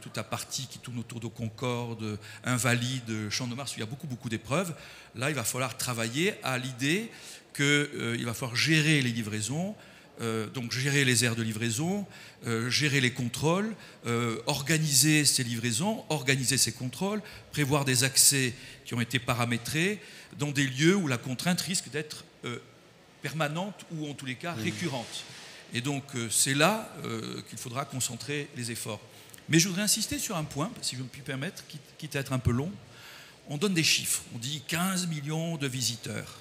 toute la partie qui tourne autour de Concorde, Invalides, Champ de Mars, où il y a beaucoup d'épreuves. Là, il va falloir travailler à l'idée qu'il va falloir gérer les livraisons, donc gérer les aires de livraison, gérer les contrôles, organiser ces livraisons, organiser ces contrôles, prévoir des accès qui ont été paramétrés dans des lieux où la contrainte risque d'être permanente ou en tous les cas récurrente. Et donc c'est là qu'il faudra concentrer les efforts. Mais je voudrais insister sur un point, si je me puis permettre, quitte à être un peu long. On donne des chiffres, on dit 15 millions de visiteurs.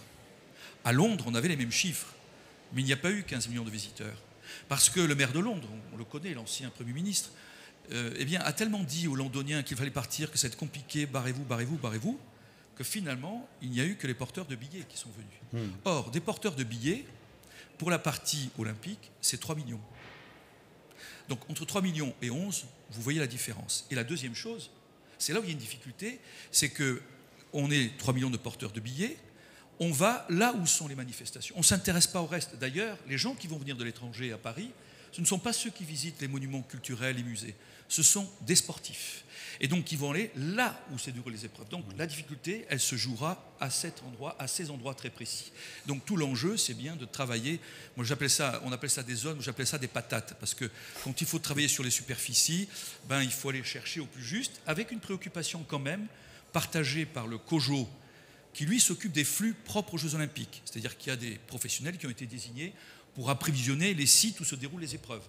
À Londres, on avait les mêmes chiffres, mais il n'y a pas eu 15 millions de visiteurs. Parce que le maire de Londres, on le connaît, l'ancien Premier ministre, a tellement dit aux Londoniens qu'il fallait partir, que ça va être compliqué, barrez-vous, barrez-vous, barrez-vous, que finalement, il n'y a eu que les porteurs de billets qui sont venus. Or, des porteurs de billets, pour la partie olympique, c'est 3 millions. Donc, entre 3 millions et 11, vous voyez la différence. Et la deuxième chose, c'est là où il y a une difficulté, c'est qu'on est 3 millions de porteurs de billets, on va là où sont les manifestations. On ne s'intéresse pas au reste. D'ailleurs, les gens qui vont venir de l'étranger à Paris, ce ne sont pas ceux qui visitent les monuments culturels et musées. Ce sont des sportifs. Et donc, ils vont aller là où se déroulent les épreuves. Donc, la difficulté, elle se jouera à ces endroits très précis. Donc, tout l'enjeu, c'est bien de travailler. Moi, on appelle ça des zones, moi, j'appelle ça des patates. Parce que quand il faut travailler sur les superficies, il faut aller chercher au plus juste, avec une préoccupation quand même partagée par le COJO, qui lui s'occupe des flux propres aux Jeux Olympiques. C'est-à-dire qu'il y a des professionnels qui ont été désignés pour apprévisionner les sites où se déroulent les épreuves.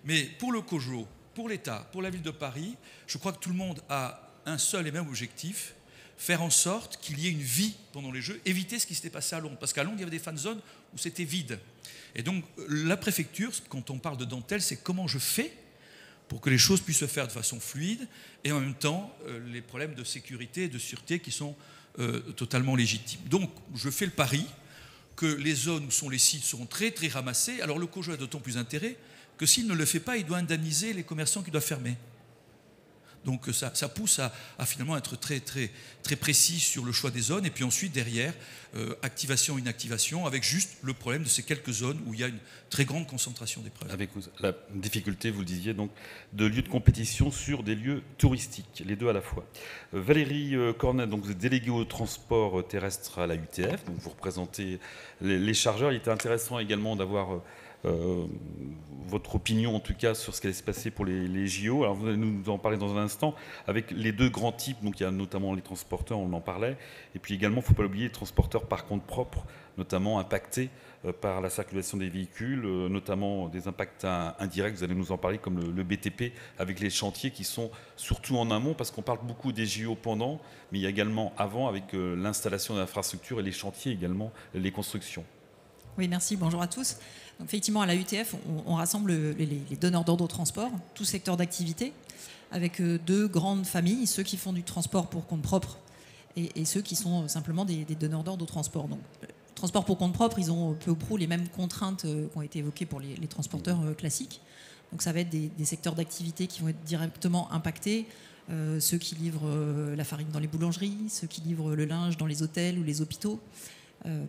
Mais pour le COJO, pour l'État, pour la ville de Paris, je crois que tout le monde a un seul et même objectif, faire en sorte qu'il y ait une vie pendant les Jeux, éviter ce qui s'était passé à Londres. Parce qu'à Londres, il y avait des fan zones où c'était vide. Et donc, la préfecture, quand on parle de dentelle, c'est comment je fais pour que les choses puissent se faire de façon fluide, et en même temps, les problèmes de sécurité et de sûreté qui sont totalement légitimes. Donc, je fais le pari que les zones où sont les sites seront très très ramassés. Alors le COJO a d'autant plus intérêt que s'il ne le fait pas, il doit indemniser les commerçants qui doivent fermer. Donc ça pousse à finalement être très, très, très précis sur le choix des zones. Et puis ensuite, derrière, activation, inactivation, avec juste le problème de ces quelques zones où il y a une très grande concentration d'épreuves. Avec la difficulté, vous le disiez, donc, de lieux de compétition sur des lieux touristiques, les deux à la fois. Valérie Cornet, donc, vous êtes déléguée au transport terrestre à la UTF, donc vous représentez les chargeurs. Il était intéressant également d'avoir votre opinion en tout cas sur ce qui allait se passer pour les JO. Alors vous allez nous en parler dans un instant avec les deux grands types, donc il y a notamment les transporteurs, on en parlait, et puis également il ne faut pas l'oublier les transporteurs par compte propre, notamment impactés par la circulation des véhicules, notamment des impacts indirects, vous allez nous en parler comme le BTP avec les chantiers qui sont surtout en amont, parce qu'on parle beaucoup des JO pendant, mais il y a également avant avec l'installation d'infrastructures et les chantiers également, les constructions. Oui, merci, bonjour à tous. Donc, effectivement, à la UTF, on rassemble les donneurs d'ordre au transport, tout secteur d'activité, avec deux grandes familles, ceux qui font du transport pour compte propre et ceux qui sont simplement des donneurs d'ordre au transport. Donc, transport pour compte propre, ils ont peu ou prou les mêmes contraintes qui ont été évoquées pour les transporteurs classiques. Donc ça va être des secteurs d'activité qui vont être directement impactés, ceux qui livrent la farine dans les boulangeries, ceux qui livrent le linge dans les hôtels ou les hôpitaux,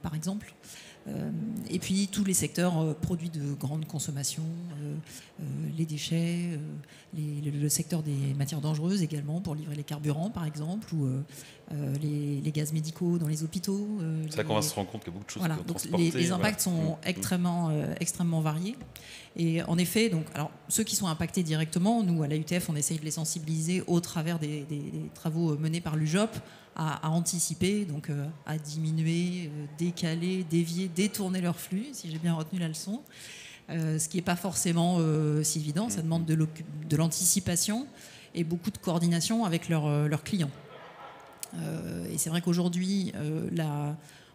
par exemple. Et puis tous les secteurs produits de grande consommation, les déchets, le secteur des matières dangereuses également pour livrer les carburants par exemple, ou les gaz médicaux dans les hôpitaux. C'est là qu'on va se rendre compte qu'il y a beaucoup de choses voilà, donc les impacts sont extrêmement variés. Et en effet, donc, alors, ceux qui sont impactés directement, nous à la UTF on essaye de les sensibiliser au travers des travaux menés par l'UJOP, à anticiper, donc à diminuer, décaler, dévier, détourner leur flux, si j'ai bien retenu la leçon. Ce qui n'est pas forcément si évident, ça demande de l'anticipation et beaucoup de coordination avec leurs clients. Et c'est vrai qu'aujourd'hui,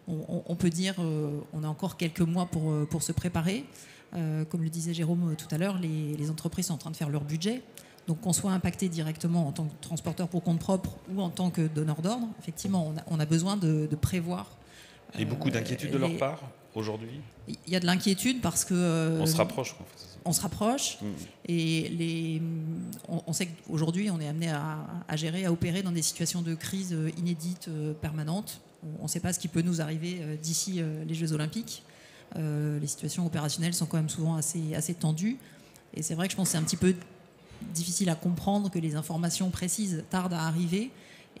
on peut dire on a encore quelques mois pour se préparer. Comme le disait Jérôme tout à l'heure, les entreprises sont en train de faire leur budget. Donc qu'on soit impacté directement en tant que transporteur pour compte propre ou en tant que donneur d'ordre, effectivement, on a besoin de prévoir. Et beaucoup d'inquiétude de leur part aujourd'hui. Il y a de l'inquiétude parce que... on se rapproche. On se rapproche et on sait qu'aujourd'hui on est amené à gérer, à opérer dans des situations de crise inédites, permanentes. On ne sait pas ce qui peut nous arriver d'ici les Jeux Olympiques. Les situations opérationnelles sont quand même souvent assez tendues. Et c'est vrai que je pense que c'est un petit peu difficile à comprendre que les informations précises tardent à arriver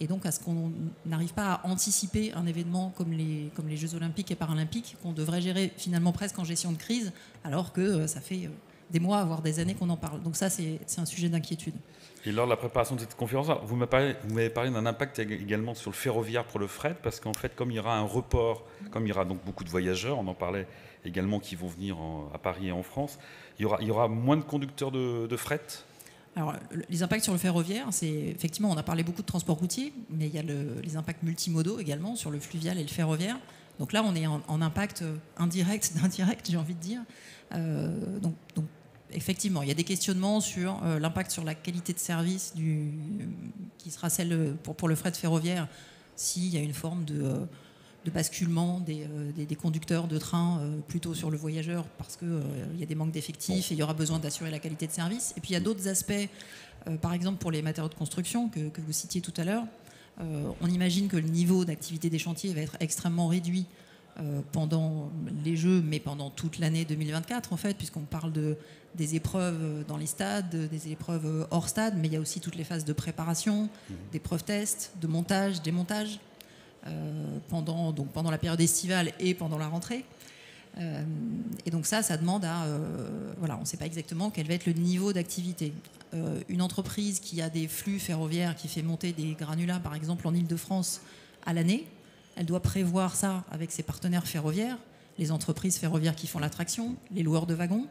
et donc à ce qu'on n'arrive pas à anticiper un événement comme les Jeux Olympiques et Paralympiques qu'on devrait gérer finalement presque en gestion de crise alors que ça fait des mois, voire des années qu'on en parle. Donc ça, c'est un sujet d'inquiétude. Et lors de la préparation de cette conférence, vous m'avez parlé d'un impact également sur le ferroviaire pour le fret, parce qu'en fait, comme il y aura un report, comme il y aura donc beaucoup de voyageurs, on en parlait également qui vont venir à Paris et en France, il y aura moins de conducteurs de fret. Alors, les impacts sur le ferroviaire, c'est effectivement, on a parlé beaucoup de transport routier, mais il y a les impacts multimodaux également sur le fluvial et le ferroviaire. Donc là, on est en impact indirect, d'indirect, j'ai envie de dire. Donc, effectivement, il y a des questionnements sur l'impact sur la qualité de service qui sera celle pour le fret ferroviaire s'il y a une forme de basculement des conducteurs de train plutôt sur le voyageur parce qu'il y a des manques d'effectifs et il y aura besoin d'assurer la qualité de service. Et puis il y a d'autres aspects, par exemple pour les matériaux de construction que vous citiez tout à l'heure. On imagine que le niveau d'activité des chantiers va être extrêmement réduit pendant les Jeux, mais pendant toute l'année 2024 en fait, puisqu'on parle des épreuves dans les stades, des épreuves hors stade, mais il y a aussi toutes les phases de préparation, d'épreuves tests, de montage, démontage, pendant la période estivale et pendant la rentrée. Et donc ça demande on ne sait pas exactement quel va être le niveau d'activité. Une entreprise qui a des flux ferroviaires, qui fait monter des granulats, par exemple en Île-de-France, à l'année, elle doit prévoir ça avec ses partenaires ferroviaires, les entreprises ferroviaires qui font l'attraction, les loueurs de wagons,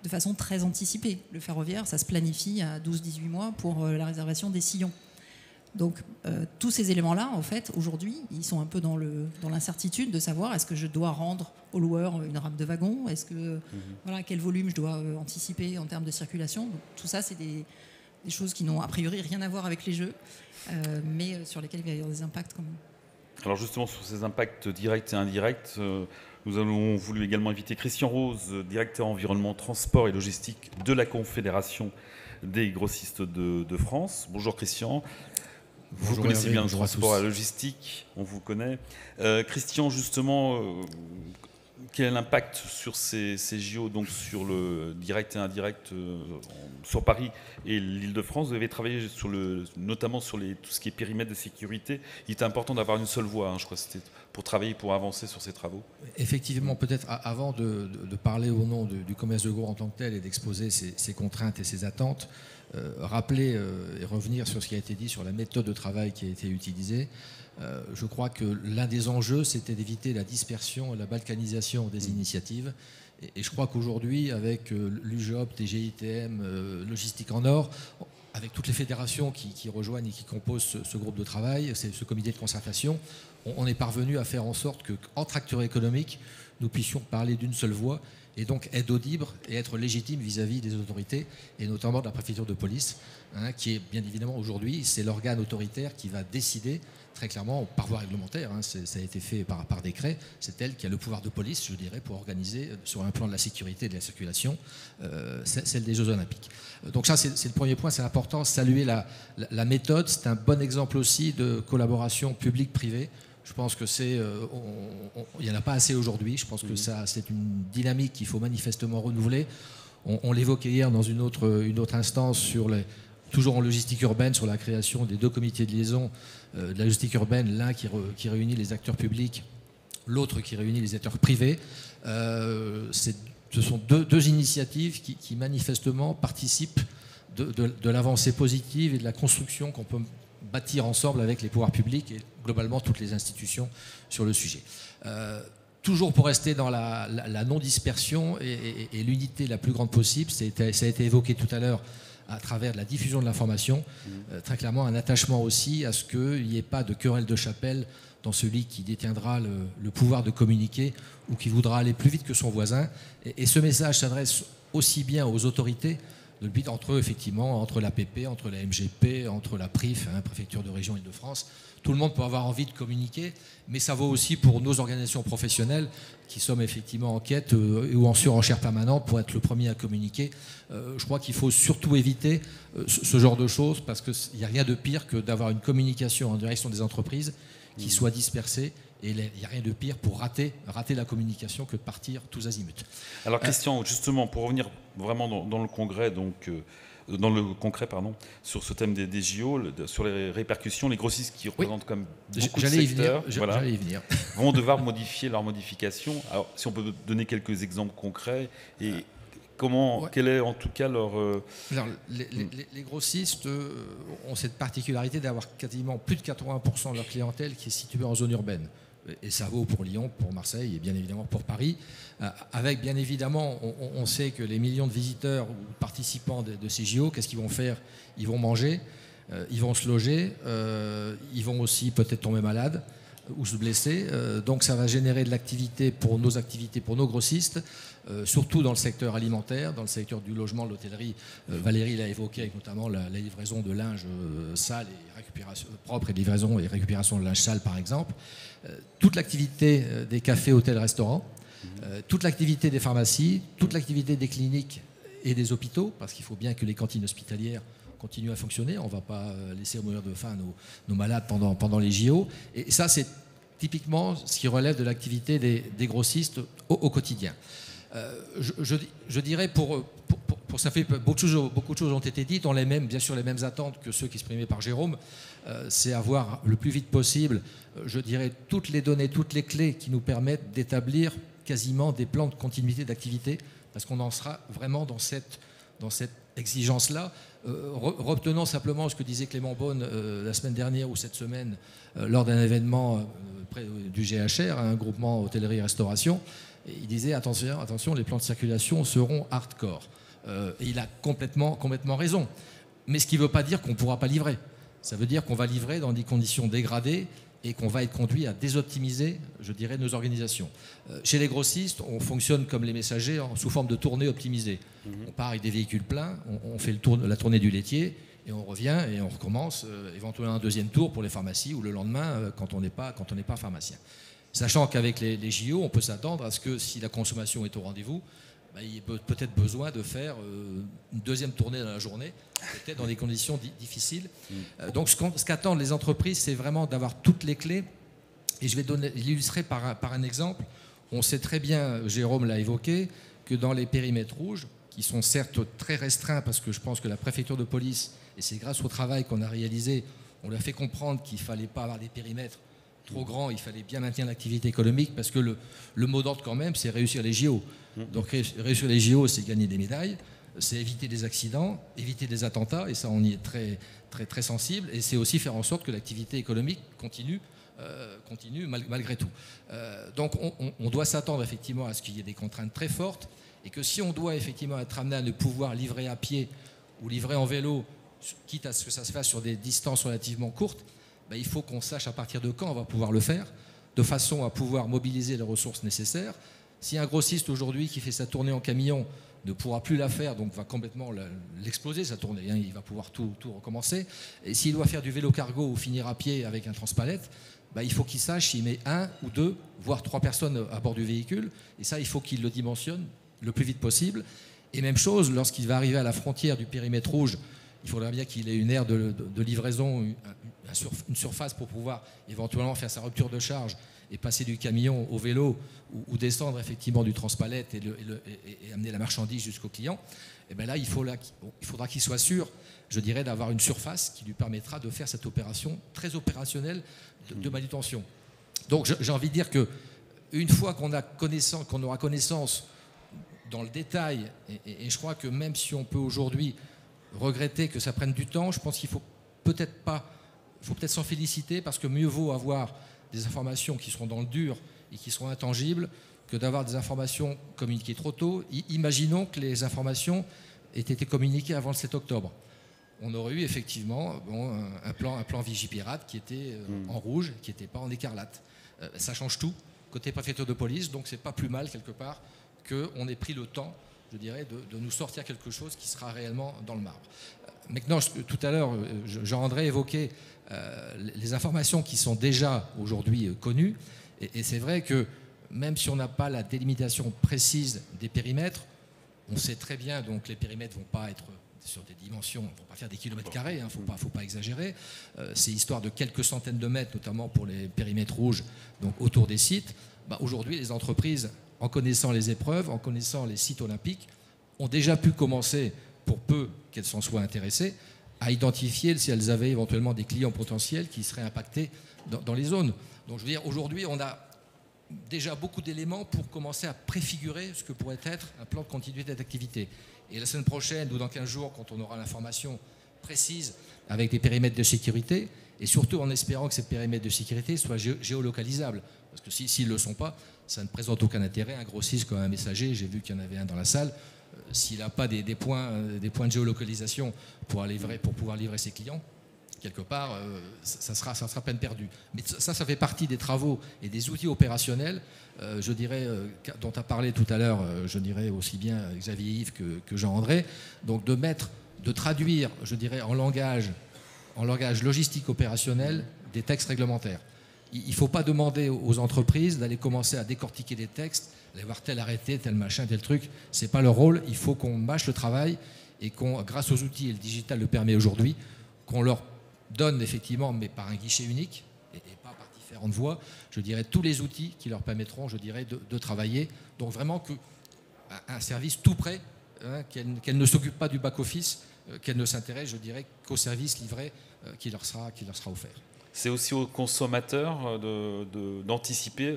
de façon très anticipée. Le ferroviaire, ça se planifie à 12-18 mois pour la réservation des sillons. Donc tous ces éléments-là, en fait, aujourd'hui, ils sont un peu dans l'incertitude de savoir est-ce que je dois rendre au loueur une rame de wagon, est-ce que quel volume je dois anticiper en termes de circulation. Donc, tout ça, c'est des choses qui n'ont a priori rien à voir avec les Jeux, mais sur lesquelles il va y avoir des impacts quand même. Alors justement, sur ces impacts directs et indirects, nous avons voulu également inviter Christian Rose, directeur environnement, transport et logistique de la Confédération des grossistes de France. Bonjour Christian. Vous connaissez bien le transport et la logistique, on vous connaît. Christian, justement, quel est l'impact sur ces JO, donc sur le direct et indirect sur Paris et l'Île-de-France? Vous avez travaillé notamment sur tout ce qui est périmètre de sécurité. Il était important d'avoir une seule voix, je crois, c'était pour travailler, pour avancer sur ces travaux. Effectivement, peut-être avant de parler au nom du commerce de gros en tant que tel et d'exposer ses contraintes et ses attentes, rappeler et revenir sur ce qui a été dit sur la méthode de travail qui a été utilisée. Je crois que l'un des enjeux, c'était d'éviter la dispersion et la balkanisation des initiatives. Et je crois qu'aujourd'hui, avec l'UJOP, TGITM, Logistique en Or, avec toutes les fédérations qui rejoignent et qui composent ce groupe de travail, ce comité de concertation, on est parvenu à faire en sorte qu'entre acteurs économiques, nous puissions parler d'une seule voix et donc être audibles et être légitimes vis-à-vis des autorités, et notamment de la préfecture de police, qui est bien évidemment aujourd'hui, c'est l'organe autoritaire qui va décider très clairement par voie réglementaire, ça a été fait par décret, c'est elle qui a le pouvoir de police, je dirais, pour organiser sur un plan de la sécurité et de la circulation celle des Jeux Olympiques. Donc ça, c'est le premier point, c'est important, saluer la méthode, c'est un bon exemple aussi de collaboration publique-privée. Je pense que il n'y en a pas assez aujourd'hui. Je pense que c'est une dynamique qu'il faut manifestement renouveler. On l'évoquait hier dans une autre instance, toujours en logistique urbaine, sur la création des 2 comités de liaison de la logistique urbaine, l'un qui réunit les acteurs publics, l'autre qui réunit les acteurs privés. Ce sont deux initiatives qui manifestement participent de l'avancée positive et de la construction qu'on peut bâtir ensemble avec les pouvoirs publics et globalement toutes les institutions sur le sujet. Toujours pour rester dans la non-dispersion et l'unité la plus grande possible, ça a été évoqué tout à l'heure à travers la diffusion de l'information, très clairement un attachement aussi à ce qu'il n'y ait pas de querelle de chapelle dans celui qui détiendra le pouvoir de communiquer ou qui voudra aller plus vite que son voisin. Et ce message s'adresse aussi bien aux autorités de l'UPIT entre eux, effectivement, entre l'APP, entre la MGP, entre la PRIF, préfecture de région Île-de-France. Tout le monde peut avoir envie de communiquer, mais ça vaut aussi pour nos organisations professionnelles qui sommes effectivement en quête ou en surenchère permanente pour être le premier à communiquer. Je crois qu'il faut surtout éviter ce genre de choses parce qu'il n'y a rien de pire que d'avoir une communication en direction des entreprises qui soit dispersée. Et il n'y a rien de pire pour rater la communication que de partir tous azimuts. Alors Christian, justement, pour revenir vraiment dans le congrès, donc dans le concret, sur ce thème des JO, sur les répercussions, les grossistes qui représentent comme beaucoup de secteurs J'allais y venir. vont devoir modifier leurs modifications. Alors, si on peut donner quelques exemples concrets et quel est en tout cas leur... Alors, les grossistes ont cette particularité d'avoir quasiment plus de 80% de leur clientèle qui est située en zone urbaine. Et ça vaut pour Lyon, pour Marseille et bien évidemment pour Paris. Avec bien évidemment, on sait que les millions de visiteurs ou participants de ces JO, qu'est-ce qu'ils vont faire? Ils vont manger, ils vont se loger, ils vont aussi peut-être tomber malades ou se blesser. Donc ça va générer de l'activité, pour nos grossistes, surtout dans le secteur alimentaire, dans le secteur du logement, de l'hôtellerie. Valérie l'a évoqué avec notamment la livraison de linge sale et récupération propre et livraison et récupération de linge sale par exemple. Toute l'activité des cafés, hôtels, restaurants, toute l'activité des pharmacies, toute l'activité des cliniques et des hôpitaux, parce qu'il faut bien que les cantines hospitalières continuent à fonctionner. On ne va pas laisser mourir de faim nos malades pendant les JO. Et ça, c'est typiquement ce qui relève de l'activité des grossistes au quotidien. Je dirais pour ça fait beaucoup de choses ont été dites, on les mêmes, bien sûr les mêmes attentes que ceux qu'exprimait par Jérôme, c'est avoir le plus vite possible, je dirais, toutes les données, toutes les clés qui nous permettent d'établir quasiment des plans de continuité d'activité, parce qu'on en sera vraiment dans cette exigence-là. Retenons simplement ce que disait Clément Beaune la semaine dernière ou cette semaine lors d'un événement près du GHR, un groupement hôtellerie-restauration. Il disait attention, les plans de circulation seront hardcore. Et il a complètement raison. Mais ce qui ne veut pas dire qu'on ne pourra pas livrer. Ça veut dire qu'on va livrer dans des conditions dégradées et qu'on va être conduit à désoptimiser, je dirais, nos organisations. Chez les grossistes, on fonctionne comme les messagers sous forme de tournée optimisée. On part avec des véhicules pleins, on fait la tournée du laitier et on revient et on recommence éventuellement un deuxième tour pour les pharmacies ou le lendemain quand on n'est pas pharmacien. Sachant qu'avec les JO, on peut s'attendre à ce que si la consommation est au rendez-vous, il y a peut-être besoin de faire une deuxième tournée dans la journée, peut-être dans des conditions difficiles. Donc ce qu'attendent les entreprises, c'est vraiment d'avoir toutes les clés. Et je vais l'illustrer par un exemple. On sait très bien, Jérôme l'a évoqué, que dans les périmètres rouges, qui sont certes très restreints, parce que je pense que la préfecture de police, et c'est grâce au travail qu'on a réalisé, on leur a fait comprendre qu'il ne fallait pas avoir des périmètres trop grand, il fallait bien maintenir l'activité économique parce que le mot d'ordre quand même, c'est réussir les JO. Donc réussir les JO, c'est gagner des médailles, c'est éviter des accidents, éviter des attentats, et ça on y est très, très, très sensible, et c'est aussi faire en sorte que l'activité économique continue malgré tout. Donc on doit s'attendre effectivement à ce qu'il y ait des contraintes très fortes, et que si on doit effectivement être amené à ne pouvoir livrer à pied ou livrer en vélo, quitte à ce que ça se fasse sur des distances relativement courtes, il faut qu'on sache à partir de quand on va pouvoir le faire, de façon à pouvoir mobiliser les ressources nécessaires. Si un grossiste aujourd'hui qui fait sa tournée en camion ne pourra plus la faire, donc va complètement l'exploser sa tournée, il va pouvoir tout recommencer. Et s'il doit faire du vélo cargo ou finir à pied avec un transpalette, il faut qu'il sache s'il met 1 ou 2, voire 3 personnes à bord du véhicule. Et ça, il faut qu'il le dimensionne le plus vite possible. Et même chose, lorsqu'il va arriver à la frontière du périmètre rouge, il faudra bien qu'il ait une aire de livraison, une surface pour pouvoir éventuellement faire sa rupture de charge et passer du camion au vélo ou descendre effectivement du transpalette et amener la marchandise jusqu'au client. Et bien là, il faudra qu'il soit sûr, je dirais, d'avoir une surface qui lui permettra de faire cette opération très opérationnelle de manutention. Donc j'ai envie de dire qu'une fois qu'on aura connaissance dans le détail, et je crois que même si on peut aujourd'hui regretter que ça prenne du temps, je pense qu'il faut peut-être s'en féliciter, parce que mieux vaut avoir des informations qui seront dans le dur et qui seront intangibles que d'avoir des informations communiquées trop tôt. Imaginons que les informations aient été communiquées avant le 7 octobre. On aurait eu effectivement un plan Vigipirate qui était en rouge, qui n'était pas en écarlate. Ça change tout côté préfecture de police, donc c'est pas plus mal quelque part qu'on ait pris le temps, je dirais, de nous sortir quelque chose qui sera réellement dans le marbre. Maintenant, tout à l'heure, Jean-André évoquait les informations qui sont déjà aujourd'hui connues, et c'est vrai que même si on n'a pas la délimitation précise des périmètres, on sait très bien, donc les périmètres ne vont pas être sur des dimensions, on ne va pas faire des kilomètres carrés, il ne faut pas exagérer. C'est histoire de quelques centaines de mètres, notamment pour les périmètres rouges, donc autour des sites. Aujourd'hui, les entreprises, en connaissant les épreuves, en connaissant les sites olympiques, ont déjà pu commencer, pour peu qu'elles s'en soient intéressées, à identifier si elles avaient éventuellement des clients potentiels qui seraient impactés dans les zones. Donc je veux dire, aujourd'hui, on a déjà beaucoup d'éléments pour commencer à préfigurer ce que pourrait être un plan de continuité d'activité. Et la semaine prochaine ou dans 15 jours, quand on aura l'information précise avec des périmètres de sécurité, et surtout en espérant que ces périmètres de sécurité soient géolocalisables, parce que s'ils ne le sont pas, ça ne présente aucun intérêt. Un grossiste comme un messager, j'ai vu qu'il y en avait un dans la salle, s'il n'a pas des points de géolocalisation pour pouvoir livrer ses clients, quelque part, ça sera peine perdue. Mais ça fait partie des travaux et des outils opérationnels, je dirais, dont a parlé tout à l'heure, je dirais aussi bien Xavier Yves que Jean-André. Donc de traduire, je dirais, en langage logistique opérationnel des textes réglementaires. Il ne faut pas demander aux entreprises d'aller commencer à décortiquer des textes, aller voir tel arrêté, tel machin, tel truc. Ce n'est pas leur rôle. Il faut qu'on mâche le travail et grâce aux outils, et le digital le permet aujourd'hui, qu'on leur donne effectivement, mais par un guichet unique et pas par différentes voies, je dirais, tous les outils qui leur permettront, je dirais, de travailler. Donc vraiment un service tout prêt, hein, qu'elle ne s'occupe pas du back-office, qu'elle ne s'intéresse, je dirais, qu'au service livré qui leur sera offert. C'est aussi aux consommateurs d'anticiper.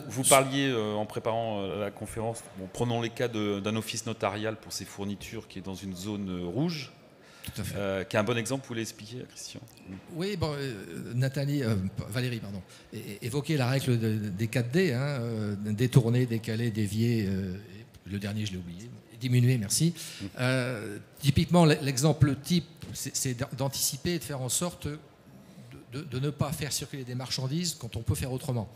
Vous parliez en préparant la conférence, prenons les cas d'un office notarial pour ses fournitures qui est dans une zone rouge. Tout à fait. Qui est un bon exemple, vous voulez expliquer, Christian? Oui, Valérie, évoquait la règle des 4D, hein, détourner, décaler, dévier, le dernier je l'ai oublié, diminuer, merci. Typiquement, l'exemple type, c'est d'anticiper et de faire en sorte de ne pas faire circuler des marchandises quand on peut faire autrement.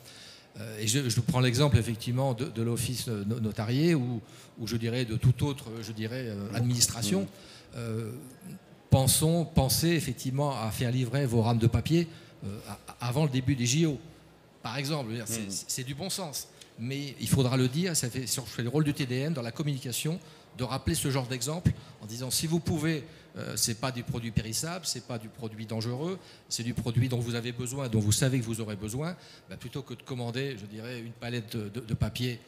Et je prends l'exemple effectivement de l'office notarié ou je dirais de toute autre administration. Pensez effectivement à faire livrer vos rames de papier avant le début des JO. Par exemple, c'est du bon sens. Mais il faudra le dire, ça fait le rôle du TDM dans la communication, de rappeler ce genre d'exemple en disant si vous pouvez, c'est pas du produit périssable, c'est pas du produit dangereux, c'est du produit dont vous avez besoin, dont vous savez que vous aurez besoin, plutôt que de commander, je dirais, une palette de papier,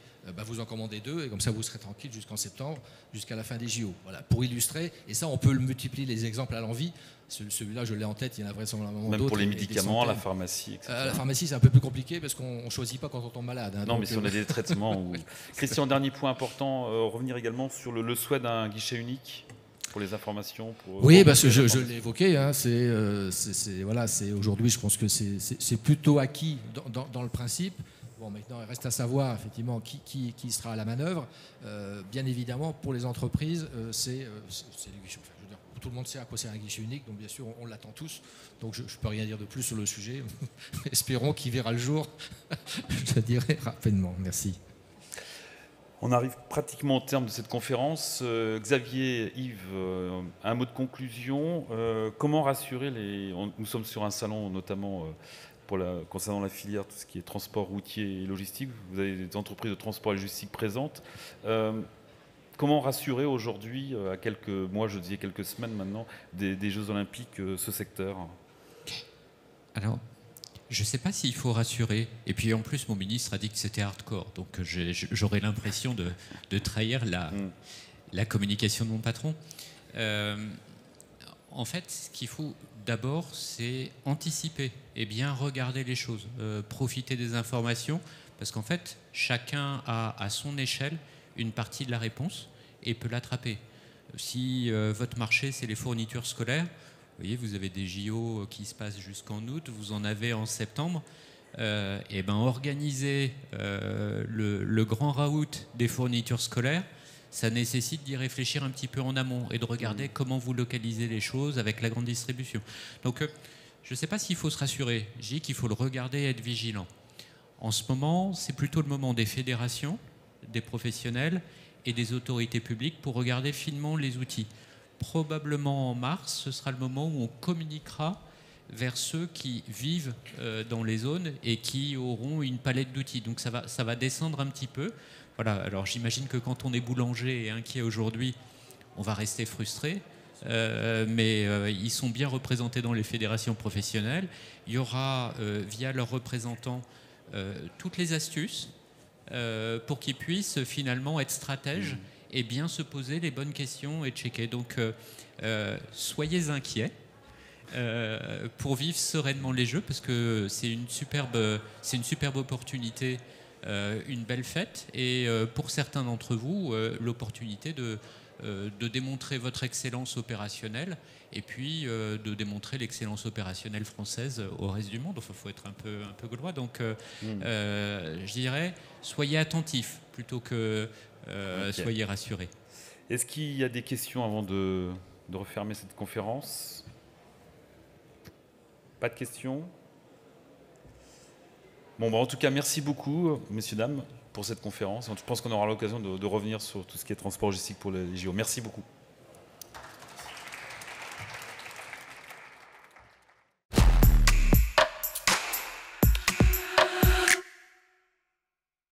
vous en commandez 2 et comme ça vous serez tranquille jusqu'en septembre, jusqu'à la fin des JO. Voilà, pour illustrer, et ça on peut le multiplier les exemples à l'envi. Celui-là, je l'ai en tête, il y en a vraisemblablement d'autres. Même pour les médicaments, la pharmacie, etc. La pharmacie, c'est un peu plus compliqué parce qu'on ne choisit pas quand on tombe malade. Hein, non, mais si on a des traitements. Christian, dernier point important, revenir également sur le souhait d'un guichet unique pour les informations. Oui, parce que je l'ai évoqué. Hein, aujourd'hui, je pense que c'est plutôt acquis dans le principe. Bon, maintenant, il reste à savoir effectivement qui sera à la manœuvre. Bien évidemment, pour les entreprises, c'est le guichet. Tout le monde sait à quoi sert un guichet unique, donc bien sûr, on l'attend tous. Donc je ne peux rien dire de plus sur le sujet. Espérons qu'il verra le jour, je dirais rapidement. Merci. On arrive pratiquement au terme de cette conférence. Xavier, Yves, un mot de conclusion. Comment rassurer nous sommes sur un salon, notamment concernant la filière, tout ce qui est transport routier et logistique. Vous avez des entreprises de transport et logistique présentes. Comment rassurer aujourd'hui, à quelques mois, je disais quelques semaines maintenant, des Jeux Olympiques, ce secteur? Alors, je ne sais pas s'il faut rassurer. Et puis en plus, mon ministre a dit que c'était hardcore. Donc j'aurais l'impression de trahir la communication de mon patron. En fait, ce qu'il faut d'abord, c'est anticiper et bien regarder les choses, profiter des informations. Parce qu'en fait, chacun a à son échelle une partie de la réponse et peut l'attraper. Si votre marché, c'est les fournitures scolaires, vous voyez, vous avez des JO qui se passent jusqu'en août, vous en avez en septembre, organiser le grand raout des fournitures scolaires, ça nécessite d'y réfléchir un petit peu en amont et de regarder comment vous localisez les choses avec la grande distribution. Donc, je ne sais pas s'il faut se rassurer, je dis qu'il faut le regarder et être vigilant. En ce moment, c'est plutôt le moment des fédérations, des professionnels et des autorités publiques pour regarder finement les outils. Probablement en mars, ce sera le moment où on communiquera vers ceux qui vivent dans les zones et qui auront une palette d'outils. Donc ça va descendre un petit peu. Voilà. Alors j'imagine que quand on est boulanger et inquiet aujourd'hui, on va rester frustré. Mais ils sont bien représentés dans les fédérations professionnelles. Il y aura, via leurs représentants, toutes les astuces pour qu'ils puissent finalement être stratèges et bien se poser les bonnes questions et checker. Donc, soyez inquiets pour vivre sereinement les Jeux, parce que c'est une superbe opportunité, une belle fête, et pour certains d'entre vous, l'opportunité de démontrer votre excellence opérationnelle et puis de démontrer l'excellence opérationnelle française au reste du monde. Enfin, il faut être un peu gaulois. Donc, je dirais, soyez attentifs plutôt que soyez rassurés. Est-ce qu'il y a des questions avant de refermer cette conférence? Pas de questions? Bon, en tout cas, merci beaucoup, messieurs, dames, pour cette conférence. Je pense qu'on aura l'occasion de revenir sur tout ce qui est transport logistique pour les JO. Merci beaucoup.